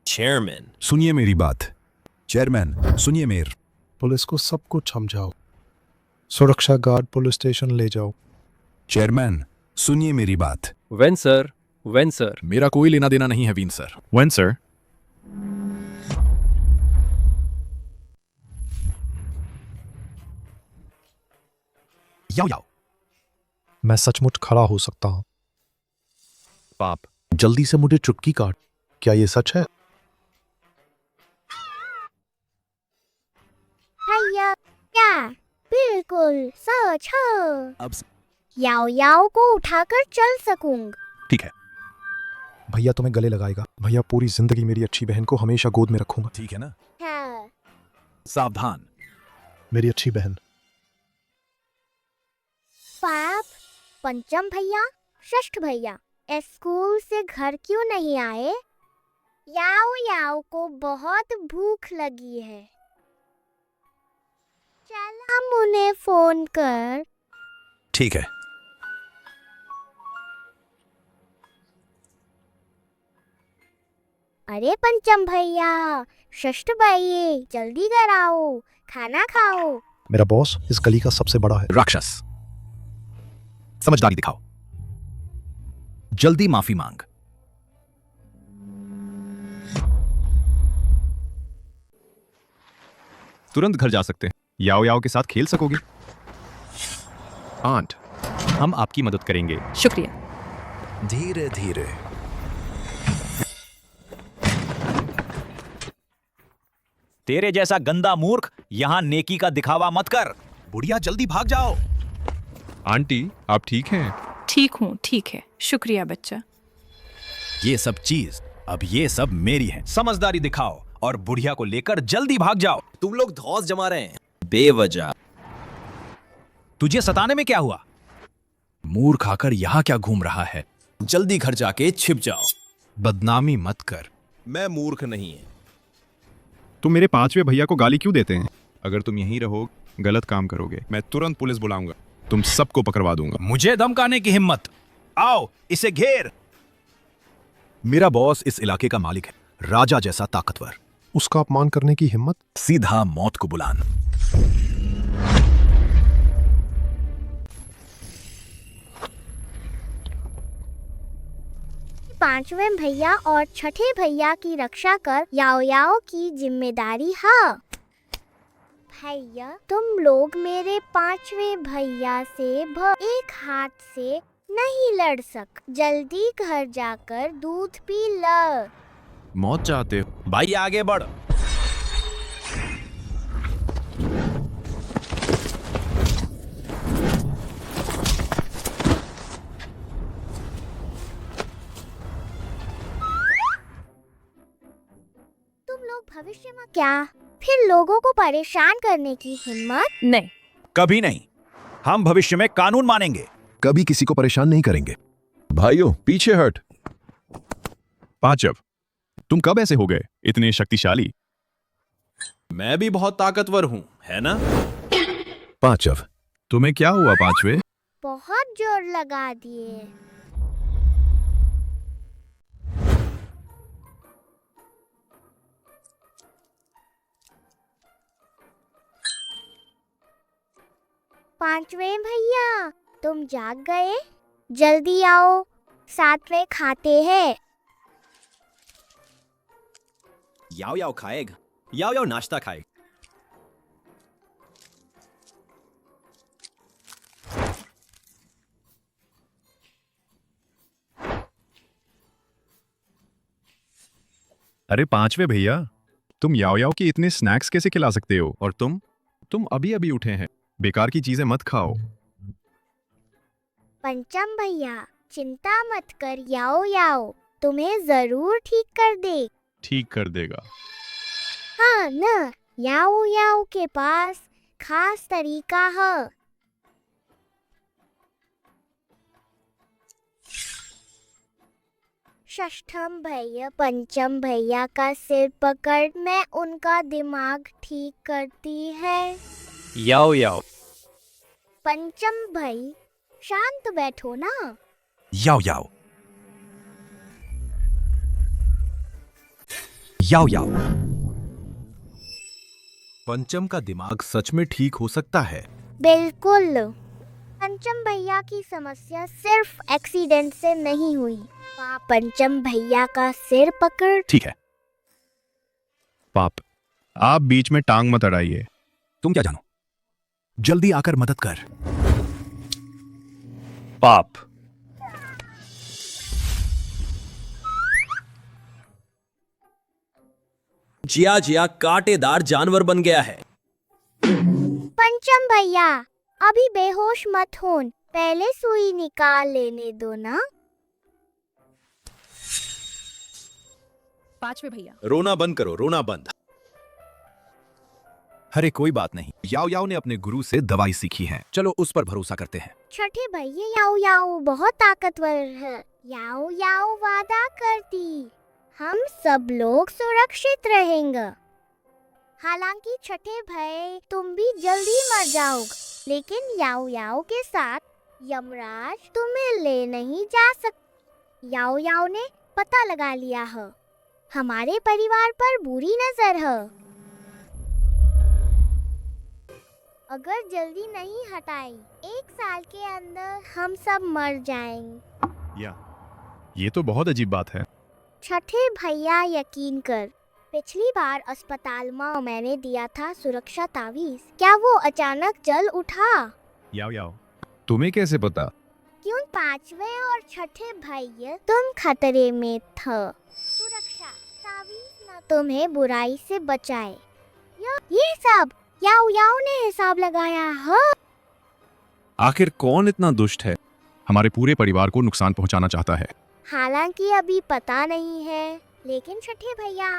चेयरमैन, सुनिए मेरी बात। चेयरमैन सुनिए मेर। पुलिस को सब कुछ समझाओ, सुरक्षा गार्ड पुलिस स्टेशन ले जाओ। चेयरमैन सुनिए मेरी बात। When sir, when sir. मेरा कोई लेना देना नहीं है वीन सर। When, sir? याओ याओ। मैं सचमुच खड़ा हो सकता हूँ। पाप, जल्दी से मुझे चुटकी काट। क्या ये सच है? भैया क्या बिल्कुल सच है। अब याओ याओ को उठाकर चल सकूंगा। ठीक है। भैया तुम्हें गले लगाएगा। भैया पूरी जिंदगी मेरी अच्छी बहन को हमेशा गोद में रखूंगा। ठीक है ना? हाँ। सावधान। मेरी अच्छी बहन। पाप, पंचम भैया, षष्ठ भैया स्कूल से घर क्यों नहीं आए? याओ याओ को बहुत भूख लगी है। चल हम उन्हें फोन कर। ठीक है। अरे पंचम भैया, षष्ठ भाई, जल्दी कराओ, खाना खाओ। मेरा बॉस इस गली का सबसे बड़ा है। राक्षस, समझदारी दिखाओ। जल्दी माफी मांग। तुरंत घर जा सकते हैं। याओ याओ के साथ खेल सकोगे? आंट, हम आपकी मदद करेंगे। शुक्रिया। धीरे धीरे। तेरे जैसा गंदा मूर्ख यहां नेकी का दिखावा मत कर। बुढ़िया जल्दी भाग जाओ। आंटी, आप ठीक हैं? ठीक हूँ, ठीक है। शुक्रिया बच्चा। ये सब चीज अब ये सब मेरी है। समझदारी दिखाओ और बुढ़िया को लेकर जल्दी भाग जाओ। तुम लोग धौस जमा रहे हैं बेवजह। तुझे सताने में क्या हुआ? मूर्ख आकर यहां क्या घूम रहा है? जल्दी घर जाके छिप जाओ। बदनामी मत कर। मैं मूर्ख नहीं है। तुम मेरे 5वें भैया को गाली क्यों देते हैं? अगर तुम यहीं रहो, गलत काम करोगे। मैं तुरंत पुलिस बुलाऊंगा। तुम सबको पकड़वा दूंगा। मुझे धमकाने की हिम्मत? आओ, इसे घेर। मेरा बॉस इस इलाके का मालिक है, राजा जैसा ताकतवर। उसका अपमान करने की हिम्मत? सीधा मौत को बुलान। पांचवें भैया और छठे भैया की रक्षा कर याओ याओ की जिम्मेदारी है। भैया तुम लोग मेरे पांचवें भैया से एक हाथ से नहीं लड़ सक। जल्दी घर जाकर दूध पी ल। मौत चाहते हो? भाई आगे बढ़। तुम लोग भविष्य में क्या फिर लोगों को परेशान करने की हिम्मत? नहीं, कभी नहीं। हम भविष्य में कानून मानेंगे। कभी किसी को परेशान नहीं करेंगे। भाइयों, पीछे हट। पांचव, तुम कब ऐसे हो गए इतने शक्तिशाली? मैं भी बहुत ताकतवर हूँ, है ना? पांचव, तुम्हें क्या हुआ पांचवे? बहुत जोर लगा दिए। पांचवें भैया तुम जाग गए? जल्दी आओ, साथ में खाते हैं। याओ याओ खाएगा। याओ याओ नाश्ता खाए। अरे पांचवे भैया, तुम याओ याओ की इतने स्नैक्स कैसे खिला सकते हो? और तुम अभी अभी उठे हैं। बेकार की चीजें मत खाओ। पंचम भैया चिंता मत कर, याओ याओ तुम्हें जरूर ठीक कर दे। ठीक कर देगा। हाँ न, याओ याओ के पास खास तरीका है। षष्ठम भैया पंचम भैया का सिर पकड़ मैं उनका दिमाग ठीक करती है। याओ याओ। पंचम भाई शांत बैठो ना। याओ याओ। याओ याओ। पंचम का दिमाग सच में ठीक हो सकता है। बिल्कुल। पंचम भैया की समस्या सिर्फ एक्सीडेंट से नहीं हुई। वहाँ पंचम भैया का सिर पकड़। ठीक है पाप, आप बीच में टांग मत अड़ाइए। तुम क्या जानो, जल्दी आकर मदद कर। पाप। जिया जिया कांटेदार जानवर बन गया है। पंचम भैया अभी बेहोश मत होन, पहले सुई निकाल लेने दो ना। पांचवे भैया। रोना बंद करो, रोना बंद। अरे कोई बात नहीं, याओ याओ ने अपने गुरु से दवाई सीखी है, चलो उस पर भरोसा करते हैं। छठे भैया याओ याओ बहुत ताकतवर है। याओ याओ वादा करती हम सब लोग सुरक्षित रहेंगे। हालांकि छठे भाई तुम भी जल्दी मर जाओगे, लेकिन याओ याओ के साथ यमराज तुम्हें ले नहीं जा सकते। याओ याओ ने पता लगा लिया है, हमारे परिवार पर बुरी नजर है। अगर जल्दी नहीं हटाई 1 साल के अंदर हम सब मर जाएंगे। ये तो बहुत अजीब बात है। छठे भैया यकीन कर, पिछली बार अस्पताल में मैंने दिया था सुरक्षा तावीज, क्या वो अचानक जल उठा? याओ याओ, तुम्हें कैसे पता? क्यों पांचवे और छठे भैया तुम खतरे में थे। सुरक्षा तावीज न तुम्हें बुराई से बचाए। ये सब याओ याओ ने हिसाब लगाया है। आखिर कौन इतना दुष्ट है, हमारे पूरे परिवार को नुकसान पहुंचाना चाहता है? हालांकि अभी पता नहीं है, लेकिन छठे भैया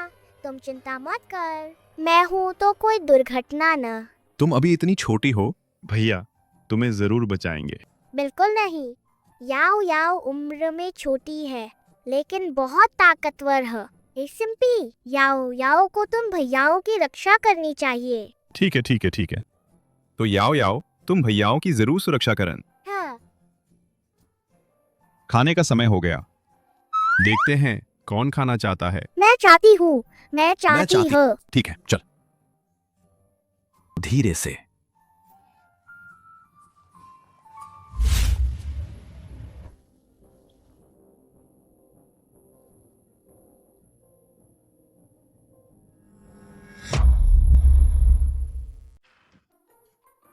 तुम चिंता मत कर, मैं हूँ तो कोई दुर्घटना न। तुम अभी इतनी छोटी हो, भैया तुम्हें जरूर बचाएंगे। बिल्कुल नहीं, याओ याओ उम्र में छोटी है लेकिन बहुत ताकतवर है। ए सिंपी, याओ याओ को तुम भैयाओं की रक्षा करनी चाहिए। ठीक है ठीक है ठीक है, तो याओ याओ तुम भैयाओं की जरूर सुरक्षा करन। हाँ। खाने का समय हो गया, देखते हैं कौन खाना चाहता है। मैं चाहती हूँ, मैं चाहती हूँ। ठीक है चल, धीरे से।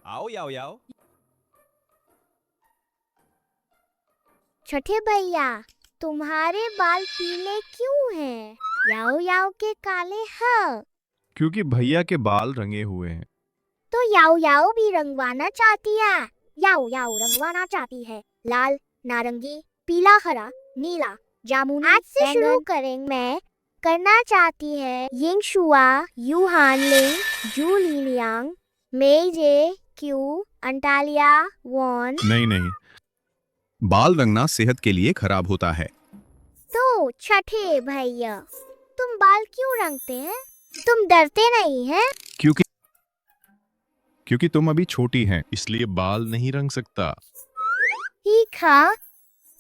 आओ याओ याओ। छठे भैया तुम्हारे बाल पीले क्यों हैं? याओ याओ के काले हैं। क्योंकि भैया के बाल रंगे हुए हैं। तो याओ याओ भी रंगवाना चाहती है। याओ याओ रंगवाना चाहती है, लाल, नारंगी, पीला, हरा, नीला, जामुनी। आज से शुरू करेंगे। मैं करना चाहती है यिंग शुआ, यू हानलिंग, जू लीलियांग, मेजे क्यू, अंटालिया वॉन। नहीं नहीं, बाल रंगना सेहत के लिए खराब होता है। तो छठे भैया तुम बाल क्यों रंगते हैं? तुम डरते नहीं हैं? क्योंकि तुम अभी छोटी हैं, इसलिए बाल नहीं रंग सकता। ठीक है,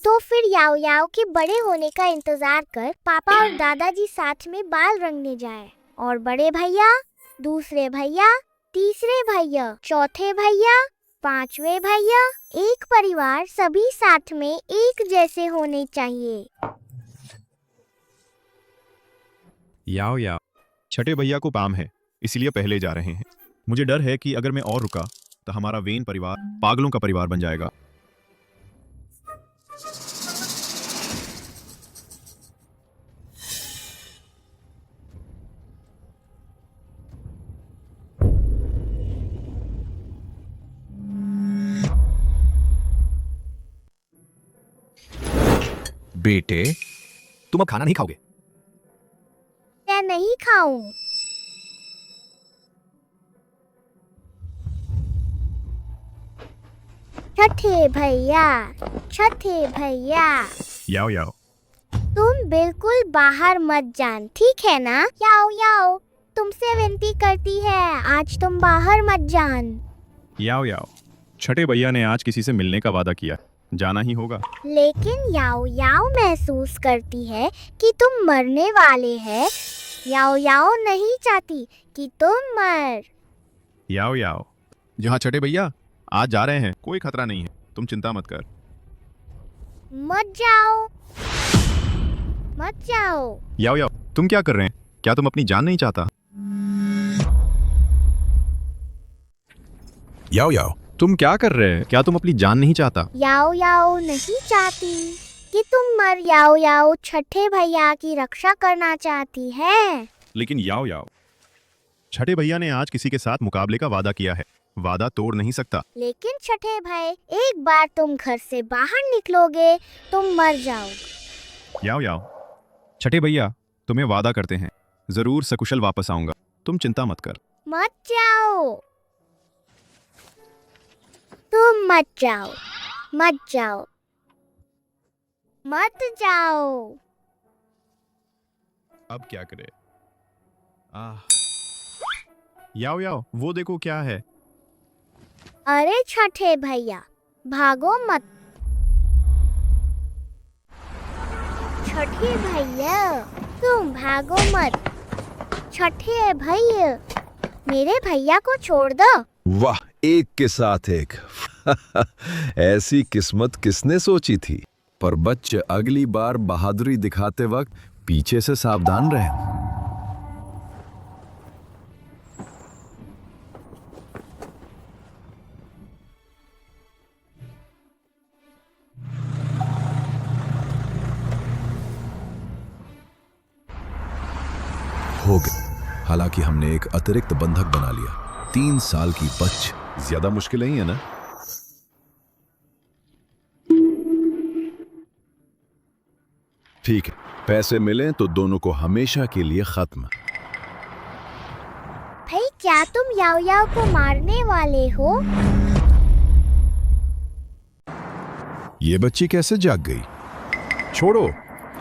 तो फिर याओ याओ के बड़े होने का इंतजार कर। पापा और दादाजी साथ में बाल रंगने जाए, और बड़े भैया, दूसरे भैया, तीसरे भैया, चौथे भैया, पांचवे भैया, एक परिवार, सभी साथ में एक जैसे होने चाहिए। याओ याओ, छठे भैया को काम है, इसलिए पहले जा रहे हैं। मुझे डर है कि अगर मैं और रुका तो हमारा वेन परिवार पागलों का परिवार बन जाएगा। बेटे, तुम अब खाना नहीं खाओगे? मैं नहीं खाऊं। छठे भैया, छठे भैया। याओ याओ, तुम बिल्कुल बाहर मत जान, ठीक है ना? याओ याओ तुमसे विनती करती है, आज तुम बाहर मत जान। याओ याओ, छठे भैया ने आज किसी से मिलने का वादा किया, जाना ही होगा। लेकिन याओ याओ महसूस करती है कि तुम मरने वाले हैं। याओ याओ नहीं चाहती कि तुम मर। याओ याओ, जहाँ छठे भैया आज जा रहे हैं, कोई खतरा नहीं है, तुम चिंता मत कर। मत जाओ, मत जाओ। याओ याओ, तुम क्या कर रहे हैं? क्या तुम अपनी जान नहीं चाहता? याओ याओ, तुम क्या कर रहे हैं? क्या तुम अपनी जान नहीं चाहता? याओ याओ नहीं चाहती कि तुम मर। याओ याओ छठे भैया की रक्षा करना चाहती है। लेकिन याओ याओ, छठे भैया ने आज किसी के साथ मुकाबले का वादा किया है, वादा तोड़ नहीं सकता। लेकिन छठे भाई, एक बार तुम घर से बाहर निकलोगे तुम मर जाओगे। याओ याओ, छठे भैया तुम्हें वादा करते हैं, जरूर सकुशल वापस आऊंगा, तुम चिंता मत कर। मत जाओ, तुम मत जाओ, मत जाओ, मत जाओ। अब क्या करे? याओ याओ, वो देखो क्या है। अरे छठे भैया, भागो मत। छठे भैया तुम भागो मत। छठे भैया, मेरे भैया को छोड़ दो। वाह, एक के साथ एक। ऐसी किस्मत किसने सोची थी? पर बच्चे अगली बार बहादुरी दिखाते वक्त पीछे से सावधान रहें। हो गए। हालांकि हमने एक अतिरिक्त बंधक बना लिया, 3 साल की बच। ज्यादा मुश्किल नहीं है ना? ठीक है, पैसे मिले तो दोनों को हमेशा के लिए खत्म। भाई क्या तुम याओ याओ को मारने वाले हो? ये बच्ची कैसे जाग गई? छोड़ो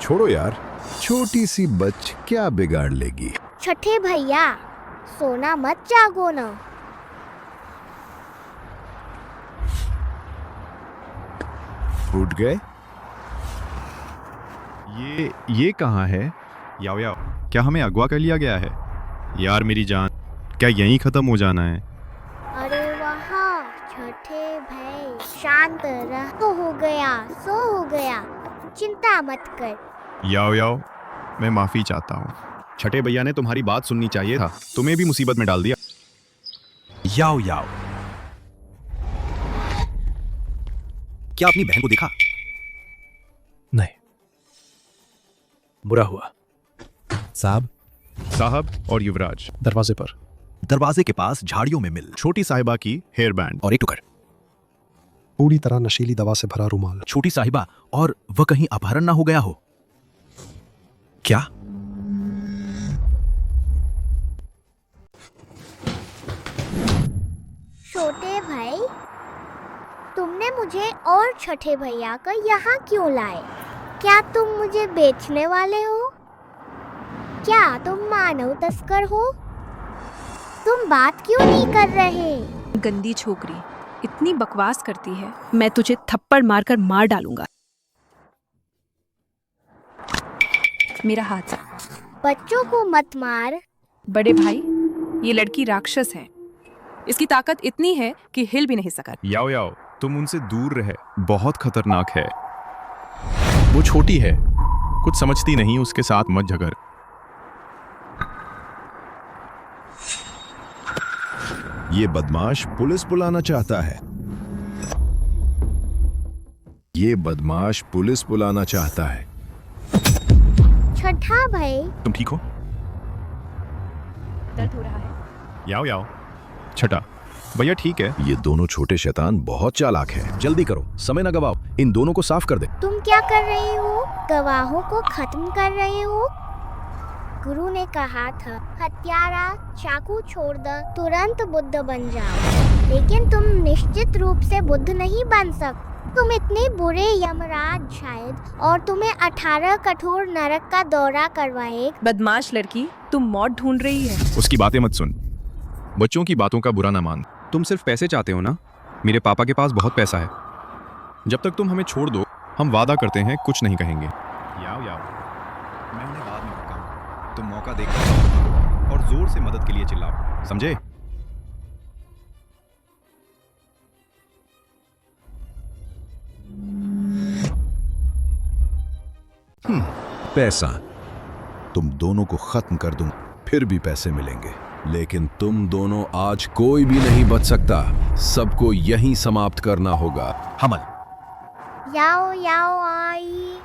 छोड़ो यार, छोटी सी बच क्या बिगाड़ लेगी। छठे भैया, सोना मत जागो ना। उठ गए? ये कहाँ है? याओ याओ, क्या हमें अगवा कर लिया गया है? यार मेरी जान, क्या यहीं खत्म हो जाना है? अरे वहाँ छठे भाई, शांत रह। तो हो गया, सो हो गया, चिंता मत कर। याओ याओ, मैं माफी चाहता हूँ। छठे भैया ने तुम्हारी बात सुननी चाहिए था, तुम्हें भी मुसीबत में डाल दिया। याओ याओ, क्या अपनी बहन को देखा? नहीं, बुरा हुआ। साहब और युवराज दरवाजे पर। दरवाजे के पास झाड़ियों में मिल छोटी साहिबा की हेयर बैंड और एक टुकड़। पूरी तरह नशीली दवा से भरा रुमाल। छोटी साहिबा, और वह कहीं अपहरण ना हो गया हो? क्या? छोटे भाई, तुमने मुझे और छठे भैया को यहाँ क्यों लाए? क्या तुम मुझे बेचने वाले हो? क्या तुम मानव तस्कर हो? तुम बात क्यों नहीं कर रहे? गंदी छोकरी, इतनी बकवास करती है, मैं तुझे थप्पड़ मारकर मार डालूंगा। मेरा हाथ। बच्चों को मत मार। बड़े भाई, ये लड़की राक्षस है, इसकी ताकत इतनी है कि हिल भी नहीं सका। याओ याओ, तुम उनसे दूर रहे, बहुत खतरनाक है। वो छोटी है, कुछ समझती नहीं, उसके साथ मत झगड़। ये बदमाश पुलिस बुलाना चाहता है। ये बदमाश पुलिस बुलाना चाहता है। छठा भाई, तुम ठीक हो? दर्द हो रहा है? याओ याओ, छठा भैया ठीक है। ये दोनों छोटे शैतान बहुत चालाक हैं। जल्दी करो, समय न गवाओ, इन दोनों को साफ कर दे। तुम क्या कर रहे हो? गवाहों को खत्म कर रहे हो? गुरु ने कहा था, हत्यारा चाकू छोड़ दो, तुरंत बुद्ध बन जाओ। लेकिन तुम निश्चित रूप से बुद्ध नहीं बन तुम इतने बुरे यमराज शायद, और तुम्हें 18 कठोर नरक का दौरा करवाए। बदमाश लड़की, तुम मौत ढूंढ रही है। उसकी बातें मत सुन, बच्चों की बातों का बुरा ना मान। तुम सिर्फ पैसे चाहते हो ना? मेरे पापा के पास बहुत पैसा है। जब तक तुम हमें छोड़ दो, हम वादा करते हैं कुछ नहीं कहेंगे। याओ याओ, मैं उन्हें बाद में भड़काऊं। तुम मौका देखो और जोर से मदद के लिए चिल्लाओ, समझे? पैसा तुम दोनों को खत्म कर दूं, फिर भी पैसे मिलेंगे, लेकिन तुम दोनों आज कोई भी नहीं बच सकता। सबको यहीं समाप्त करना होगा। हमल। याओ याओ आई।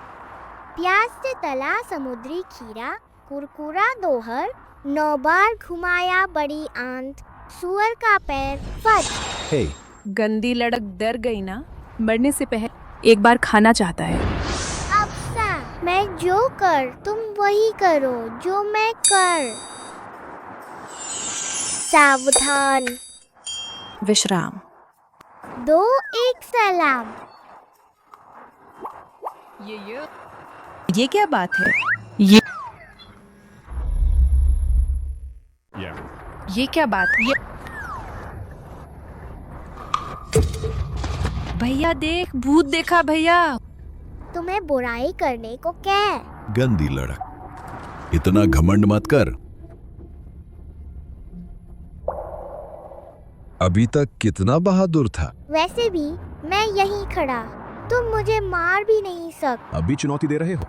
प्याज से तला समुद्री खीरा, कुरकुरा दोहर, 9 बार घुमाया बड़ी आंत, सुअर का पैर फट। हे, गंदी लड़क डर गई ना? मरने से पहले एक बार खाना चाहता है। मैं जो कर तुम वही करो जो मैं कर। सावधान। विश्राम। 2 1 सलाम। ये क्या बात है? ये क्या बात है? भैया देख, भूत देखा भैया। तुम्हें बुराई करने को क्या? गंदी लड़क, इतना घमंड मत कर। अभी तक कितना बहादुर था। वैसे भी मैं यहीं खड़ा, तुम मुझे मार भी नहीं सकते। अभी चुनौती दे रहे हो?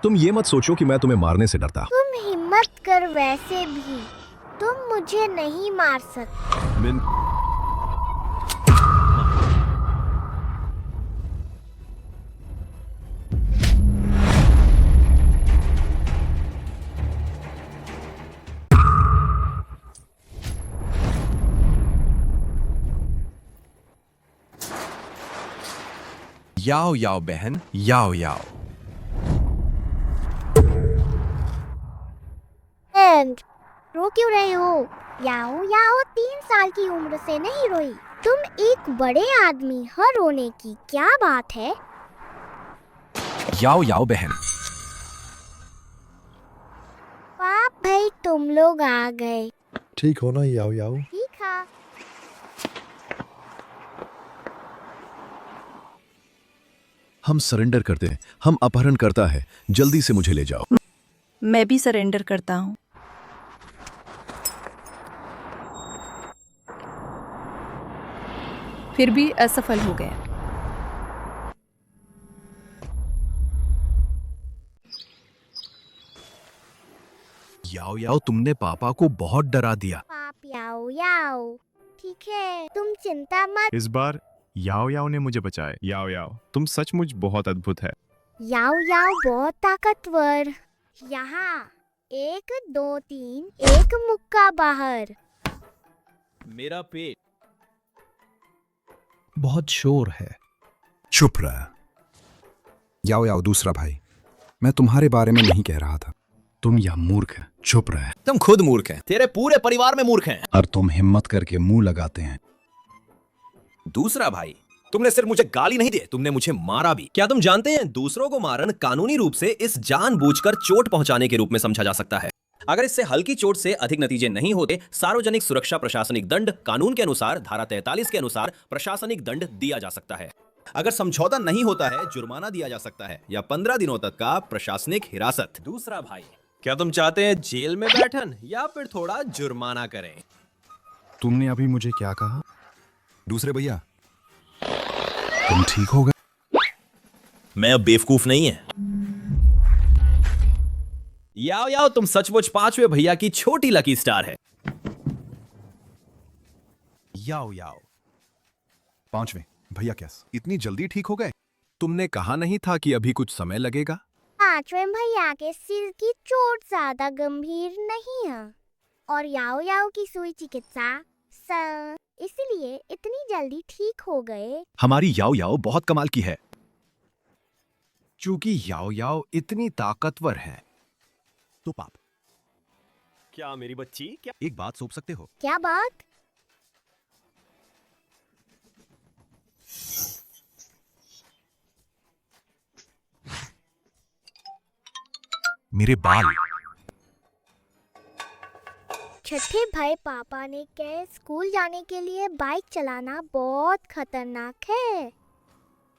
तुम ये मत सोचो कि मैं तुम्हें मारने से डरता। तुम हिम्मत कर, वैसे भी तुम मुझे नहीं मार सकते। याओ याओ बहन, याओ याओ। एंड रो क्यों रहे हो? याओ याओ 3 साल की उम्र से नहीं रोई। तुम एक बड़े आदमी हो, रोने की क्या बात है? याओ याओ बहन। पाप भाई, तुम लोग आ गए। ठीक हो ना याओ याओ? ठीक है। हम सरेंडर करते हैं। हम अपहरण करता है, जल्दी से मुझे ले जाओ। मैं भी सरेंडर करता हूँ। फिर भी असफल हो गया। याओ याओ, तुमने पापा को बहुत डरा दिया। पाप याओ याओ, ठीक है, तुम चिंता मत। इस बार याओ याओ ने मुझे बचाया। याओ याओ, तुम सचमुच बहुत अद्भुत है। याओ याओ बहुत ताकतवर। यहाँ 1 2 3, एक मुक्का बाहर। मेरा पेट बहुत शोर है। चुप रहा। याओ याओ दूसरा भाई, मैं तुम्हारे बारे में नहीं कह रहा था। तुम यह मूर्ख है। चुप रहे। तुम खुद मूर्ख हैं। तेरे पूरे परिवार में मूर्ख हैं। और तुम हिम्मत करके मुंह लगाते हैं। दूसरा भाई, तुमने सिर्फ मुझे गाली नहीं दी, तुमने मुझे मारा भी। क्या तुम जानते हैं, दूसरों को मारना कानूनी रूप से इस जानबूझकर चोट पहुंचाने के रूप में समझा जा सकता है। अगर इससे हल्की चोट से अधिक नतीजे नहीं होते, सार्वजनिक सुरक्षा प्रशासनिक दंड कानून के अनुसार धारा 43 के अनुसार प्रशासनिक दंड दिया जा सकता है। अगर समझौता नहीं होता है, जुर्माना दिया जा सकता है या 15 दिनों तक का प्रशासनिक हिरासत। दूसरा भाई, क्या तुम चाहते हैं जेल में बैठन या फिर थोड़ा जुर्माना करें? तुमने अभी मुझे क्या कहा? दूसरे भैया, तुम ठीक हो गए? मैं अब बेवकूफ नहीं है। याओ याओ, तुम सचमुच 5वें भैया की छोटी लकी स्टार है। याओ याओ 5वें भैया, कैसे इतनी जल्दी ठीक हो गए? तुमने कहा नहीं था कि अभी कुछ समय लगेगा? 5वें भैया के सिर की चोट ज्यादा गंभीर नहीं है और याओ याओ की सुई चिकित्सा इसलिए इतनी जल्दी ठीक हो गए। हमारी याओ याओ बहुत कमाल की है। चूंकि याओ याओ इतनी ताकतवर है तो पाप। क्या मेरी बच्ची? क्या एक बात सोच सकते हो? क्या बात? मेरे बाल। छठे भाई पापा ने कहा स्कूल जाने के लिए बाइक चलाना बहुत खतरनाक है।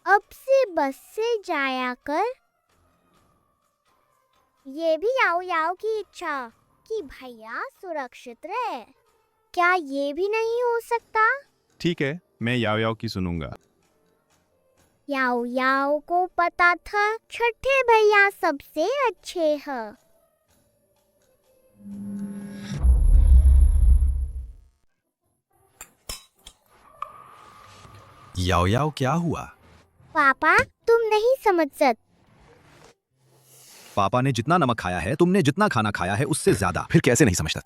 अब से बस से जाया कर। ये भी याओ याओ की इच्छा कि भैया सुरक्षित रहे। क्या ये भी नहीं हो सकता? ठीक है, मैं याओ याओ की सुनूंगा। याओ याओ को पता था छठे भैया सबसे अच्छे हैं। याओ याओ क्या हुआ? पापा तुम नहीं समझ सकते। पापा ने जितना नमक खाया है, तुमने जितना खाना खाया है उससे ज्यादा। फिर कैसे नहीं समझता?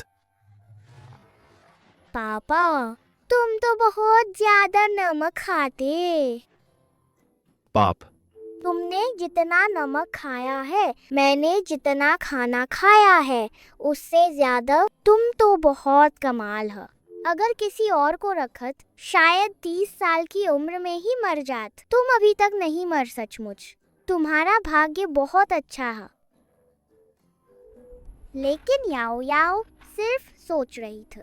पापा तुम तो बहुत ज्यादा नमक खाते। पाप, तुमने जितना नमक खाया है, मैंने जितना खाना खाया है, उससे ज्यादा। तुम तो बहुत कमाल है। अगर किसी और को रखत शायद 30 साल की उम्र में ही मर जात। तुम अभी तक नहीं मर। सचमुच तुम्हारा भाग्य बहुत अच्छा है। लेकिन याओ याओ सिर्फ सोच रही थी।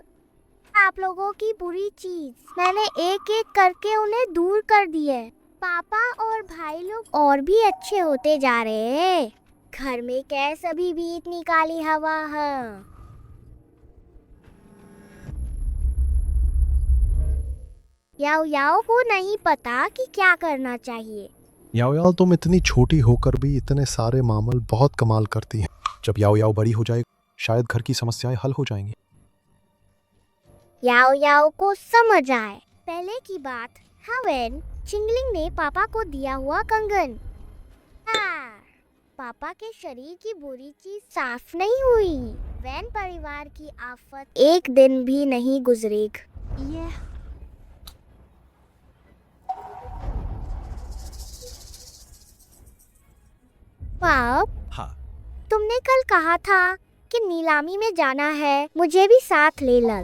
आप लोगों की बुरी चीज मैंने एक एक करके उन्हें दूर कर दिए। पापा और भाई लोग और भी अच्छे होते जा रहे हैं। घर में कैसे अभी भी इतनी काली हवा है। याओ याओ को नहीं पता कि क्या करना चाहिए। याओ याओ तुम इतनी छोटी होकर भी इतने सारे मामल बहुत कमाल करती हैं। जब याओ याओ बड़ी हो जाए शायद घर की समस्याएं हल हो जाएंगी। याओ याओ को समझ आए। पहले की बात हवेन चिंगलिंग ने पापा को दिया हुआ कंगन। पापा के शरीर की बुरी चीज साफ नहीं हुई। वैन परिवार की आफत एक दिन भी नहीं गुजरेगी। ये पाप, हाँ। तुमने कल कहा था कि नीलामी में जाना है, मुझे भी साथ ले लो।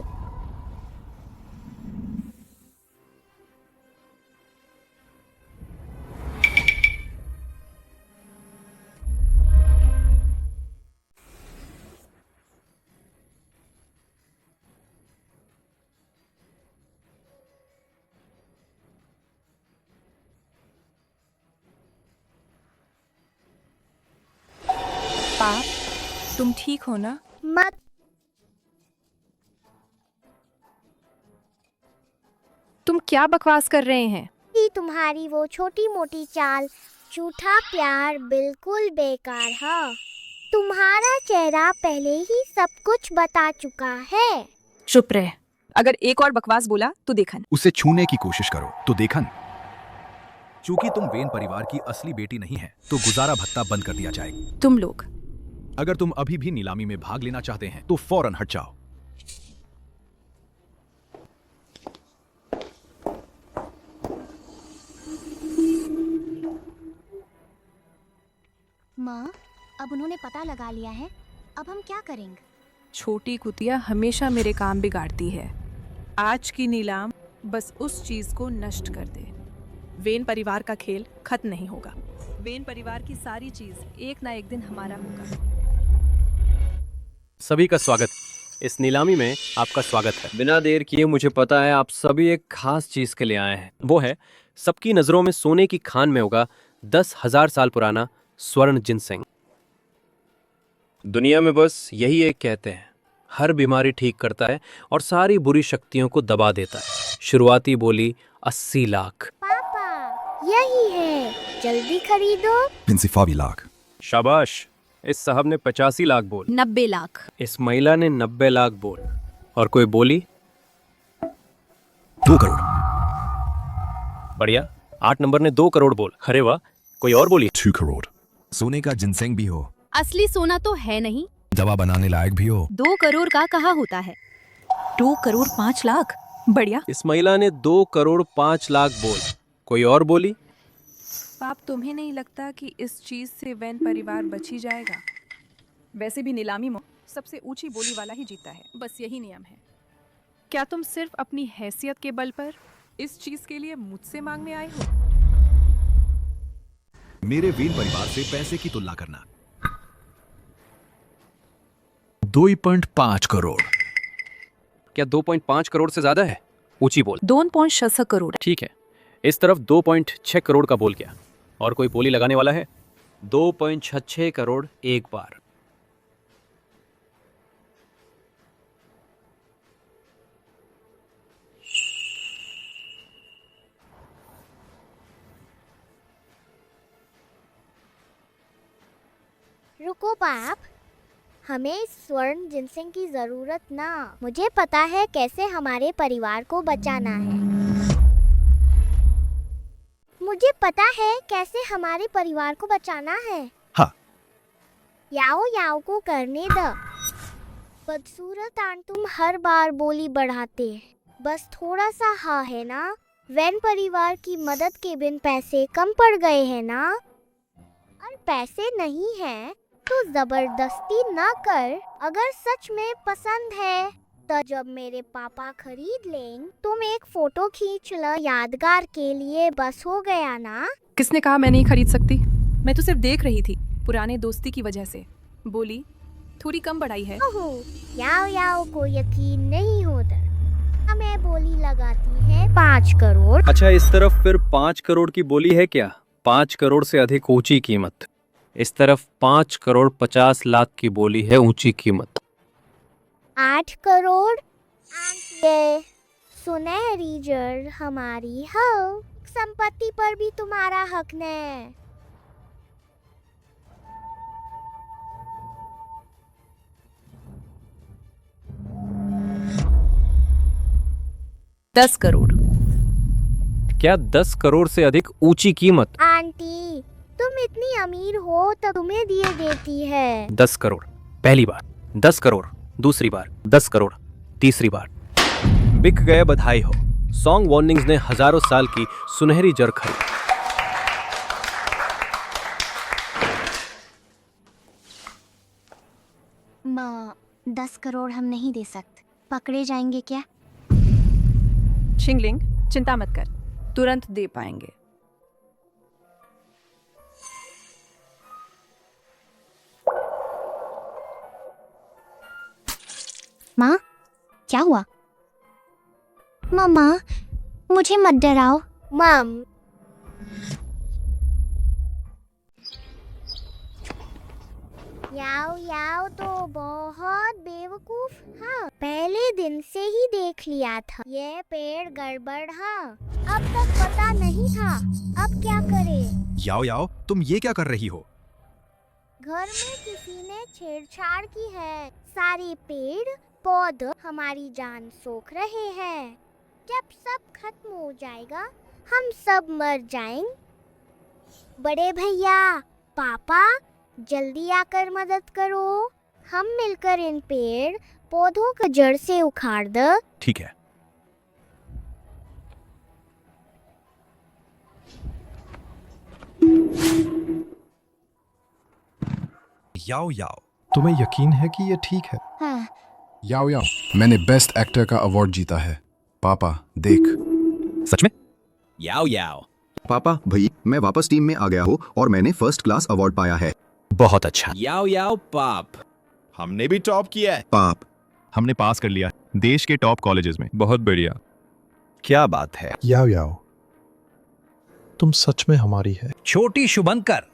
पाप, तुम ठीक हो ना? मत। तुम क्या बकवास कर रहे हैं? कि तुम्हारी वो छोटी मोटी चाल, झूठा प्यार बिल्कुल बेकार है। तुम्हारा चेहरा पहले ही सब कुछ बता चुका है। चुप रहे। अगर एक और बकवास बोला तो देखन। उसे छूने की कोशिश करो तो देखन। चूंकि तुम वेन परिवार की असली बेटी नहीं है, तो गुजारा भत्ता बंद कर दिया जाएगा। तुम लोग अगर तुम अभी भी नीलामी में भाग लेना चाहते हैं तो फौरन हट जाओ। माँ, अब उन्होंने पता लगा लिया है। अब हम क्या करेंगे? छोटी कुतिया हमेशा मेरे काम बिगाड़ती है। आज की नीलाम बस उस चीज को नष्ट कर दे। वेन परिवार का खेल खत्म नहीं होगा। वेन परिवार की सारी चीज एक ना एक दिन हमारा होगा। सभी का स्वागत। इस नीलामी में आपका स्वागत है। बिना देर किए मुझे पता है आप सभी एक खास चीज के लिए आए हैं। वो है सबकी नजरों में सोने की खान में होगा 10,000 साल पुराना स्वर्ण जिनसेंग। दुनिया में बस यही एक कहते हैं, हर बीमारी ठीक करता है और सारी बुरी शक्तियों को दबा देता है। शुरुआती बोली 80 लाख। पापा यही है, जल्दी खरीदो। 45 लाख। शाबाश। इस साहब ने 85 लाख बोल। 90 लाख। इस महिला ने 90 लाख बोल। और कोई बोली 2 करोड़। बढ़िया। 8 नंबर ने 2 करोड़ बोल। अरे वाह। कोई और बोली 2 करोड़। सोने का जिनसेंग भी हो, असली सोना तो है नहीं। दवा बनाने लायक भी हो। 2 करोड़ का कहाँ होता है? 2 करोड़ 5 लाख। बढ़िया। इस महिला ने 2 करोड़ 5 लाख बोल। कोई और बोली पाप, तुम्हें नहीं लगता कि इस चीज से वैन परिवार बच ही जाएगा? वैसे भी नीलामी में सबसे ऊंची बोली वाला ही जीता है। बस यही नियम है। क्या तुम सिर्फ अपनी हैसियत के बल पर इस चीज के लिए मुझसे मांगने आए हो? मेरे वेन परिवार से पैसे की तुलना करना। 2.5 करोड़। क्या 2.5 करोड़ से ज्यादा है? ऊंची बोल। 2.6 करोड़। ठीक है, इस तरफ 2.6 करोड़ का बोल क्या? और कोई बोली लगाने वाला है? 2.66 करोड़ एक बार। रुको बाप, हमें स्वर्ण जिनसिंग की जरूरत ना। मुझे पता है कैसे हमारे परिवार को बचाना है। मुझे पता है कैसे हमारे परिवार को बचाना है। हाँ। याओ याओ को करने द। बदसूरत आंट, तुम हर बार बोली बढ़ाते। बस थोड़ा सा हाँ है ना। वैन परिवार की मदद के बिन पैसे कम पड़ गए हैं ना। और पैसे नहीं है तो जबरदस्ती ना कर। अगर सच में पसंद है तो जब मेरे पापा खरीद लें तुम एक फोटो खींच ल यादगार के लिए, बस हो गया ना। किसने कहा मैं नहीं खरीद सकती? मैं तो सिर्फ देख रही थी, पुराने दोस्ती की वजह से। बोली थोड़ी कम बढ़ाई है। ओहो, याओ याओ को यकीन नहीं होता। मैं बोली लगाती है 5 करोड़। अच्छा, इस तरफ फिर 5 करोड़ की बोली है क्या? 5 करोड़ से अधिक ऊंची कीमत। इस तरफ 5 करोड़ 50 लाख की बोली है ऊंची कीमत। 8 करोड़। ये सुनहरी जड़ हमारी हो, संपत्ति पर भी तुम्हारा हक है। दस करोड़। क्या 10 करोड़ से अधिक ऊंची कीमत? आंटी, तुम इतनी अमीर हो तो तुम्हें दिए देती है। 10 करोड़ पहली बार, 10 करोड़ दूसरी बार, 10 करोड़ तीसरी बार। बिक गए, बधाई हो। सॉन्ग वार्निंग्स ने हजारों साल की सुनहरी जड़ खरीदी। माँ, 10 करोड़ हम नहीं दे सकते। पकड़े जाएंगे क्या? शिंगलिंग, चिंता मत कर, तुरंत दे पाएंगे। माँ, क्या हुआ? मम्मा, मुझे मत डराओ। मम, याओ याओ तो बहुत बेवकूफ। हाँ, पहले दिन से ही देख लिया था ये पेड़ गड़बड़। हाँ, अब तक पता नहीं था। अब क्या करे? याओ याओ, तुम ये क्या कर रही हो? घर में किसी ने छेड़छाड़ की है। सारे पेड़ पौधे हमारी जान सोख रहे हैं। जब सब खत्म हो जाएगा हम सब मर जाएंगे। बड़े भैया, पापा, जल्दी आकर मदद करो। हम मिलकर इन पेड़ पौधों को जड़ से उखाड़ दे। ठीक है। याओ याओ, तुम्हें यकीन है कि ये ठीक है? हाँ। याओ याओ, मैंने बेस्ट एक्टर का अवार्ड जीता है। पापा देख। सच में? याओ याओ। पापा, भई मैं वापस टीम में आ गया हूँ और मैंने फर्स्ट क्लास अवार्ड पाया है। बहुत अच्छा। याओ याओ पाप। हमने भी टॉप किया है। पाप, हमने पास कर लिया देश के टॉप कॉलेजेस में। बहुत बढ़िया। क्या बात है। याओ याओ, तुम सच में हमारी है। छोटी शुभंकर,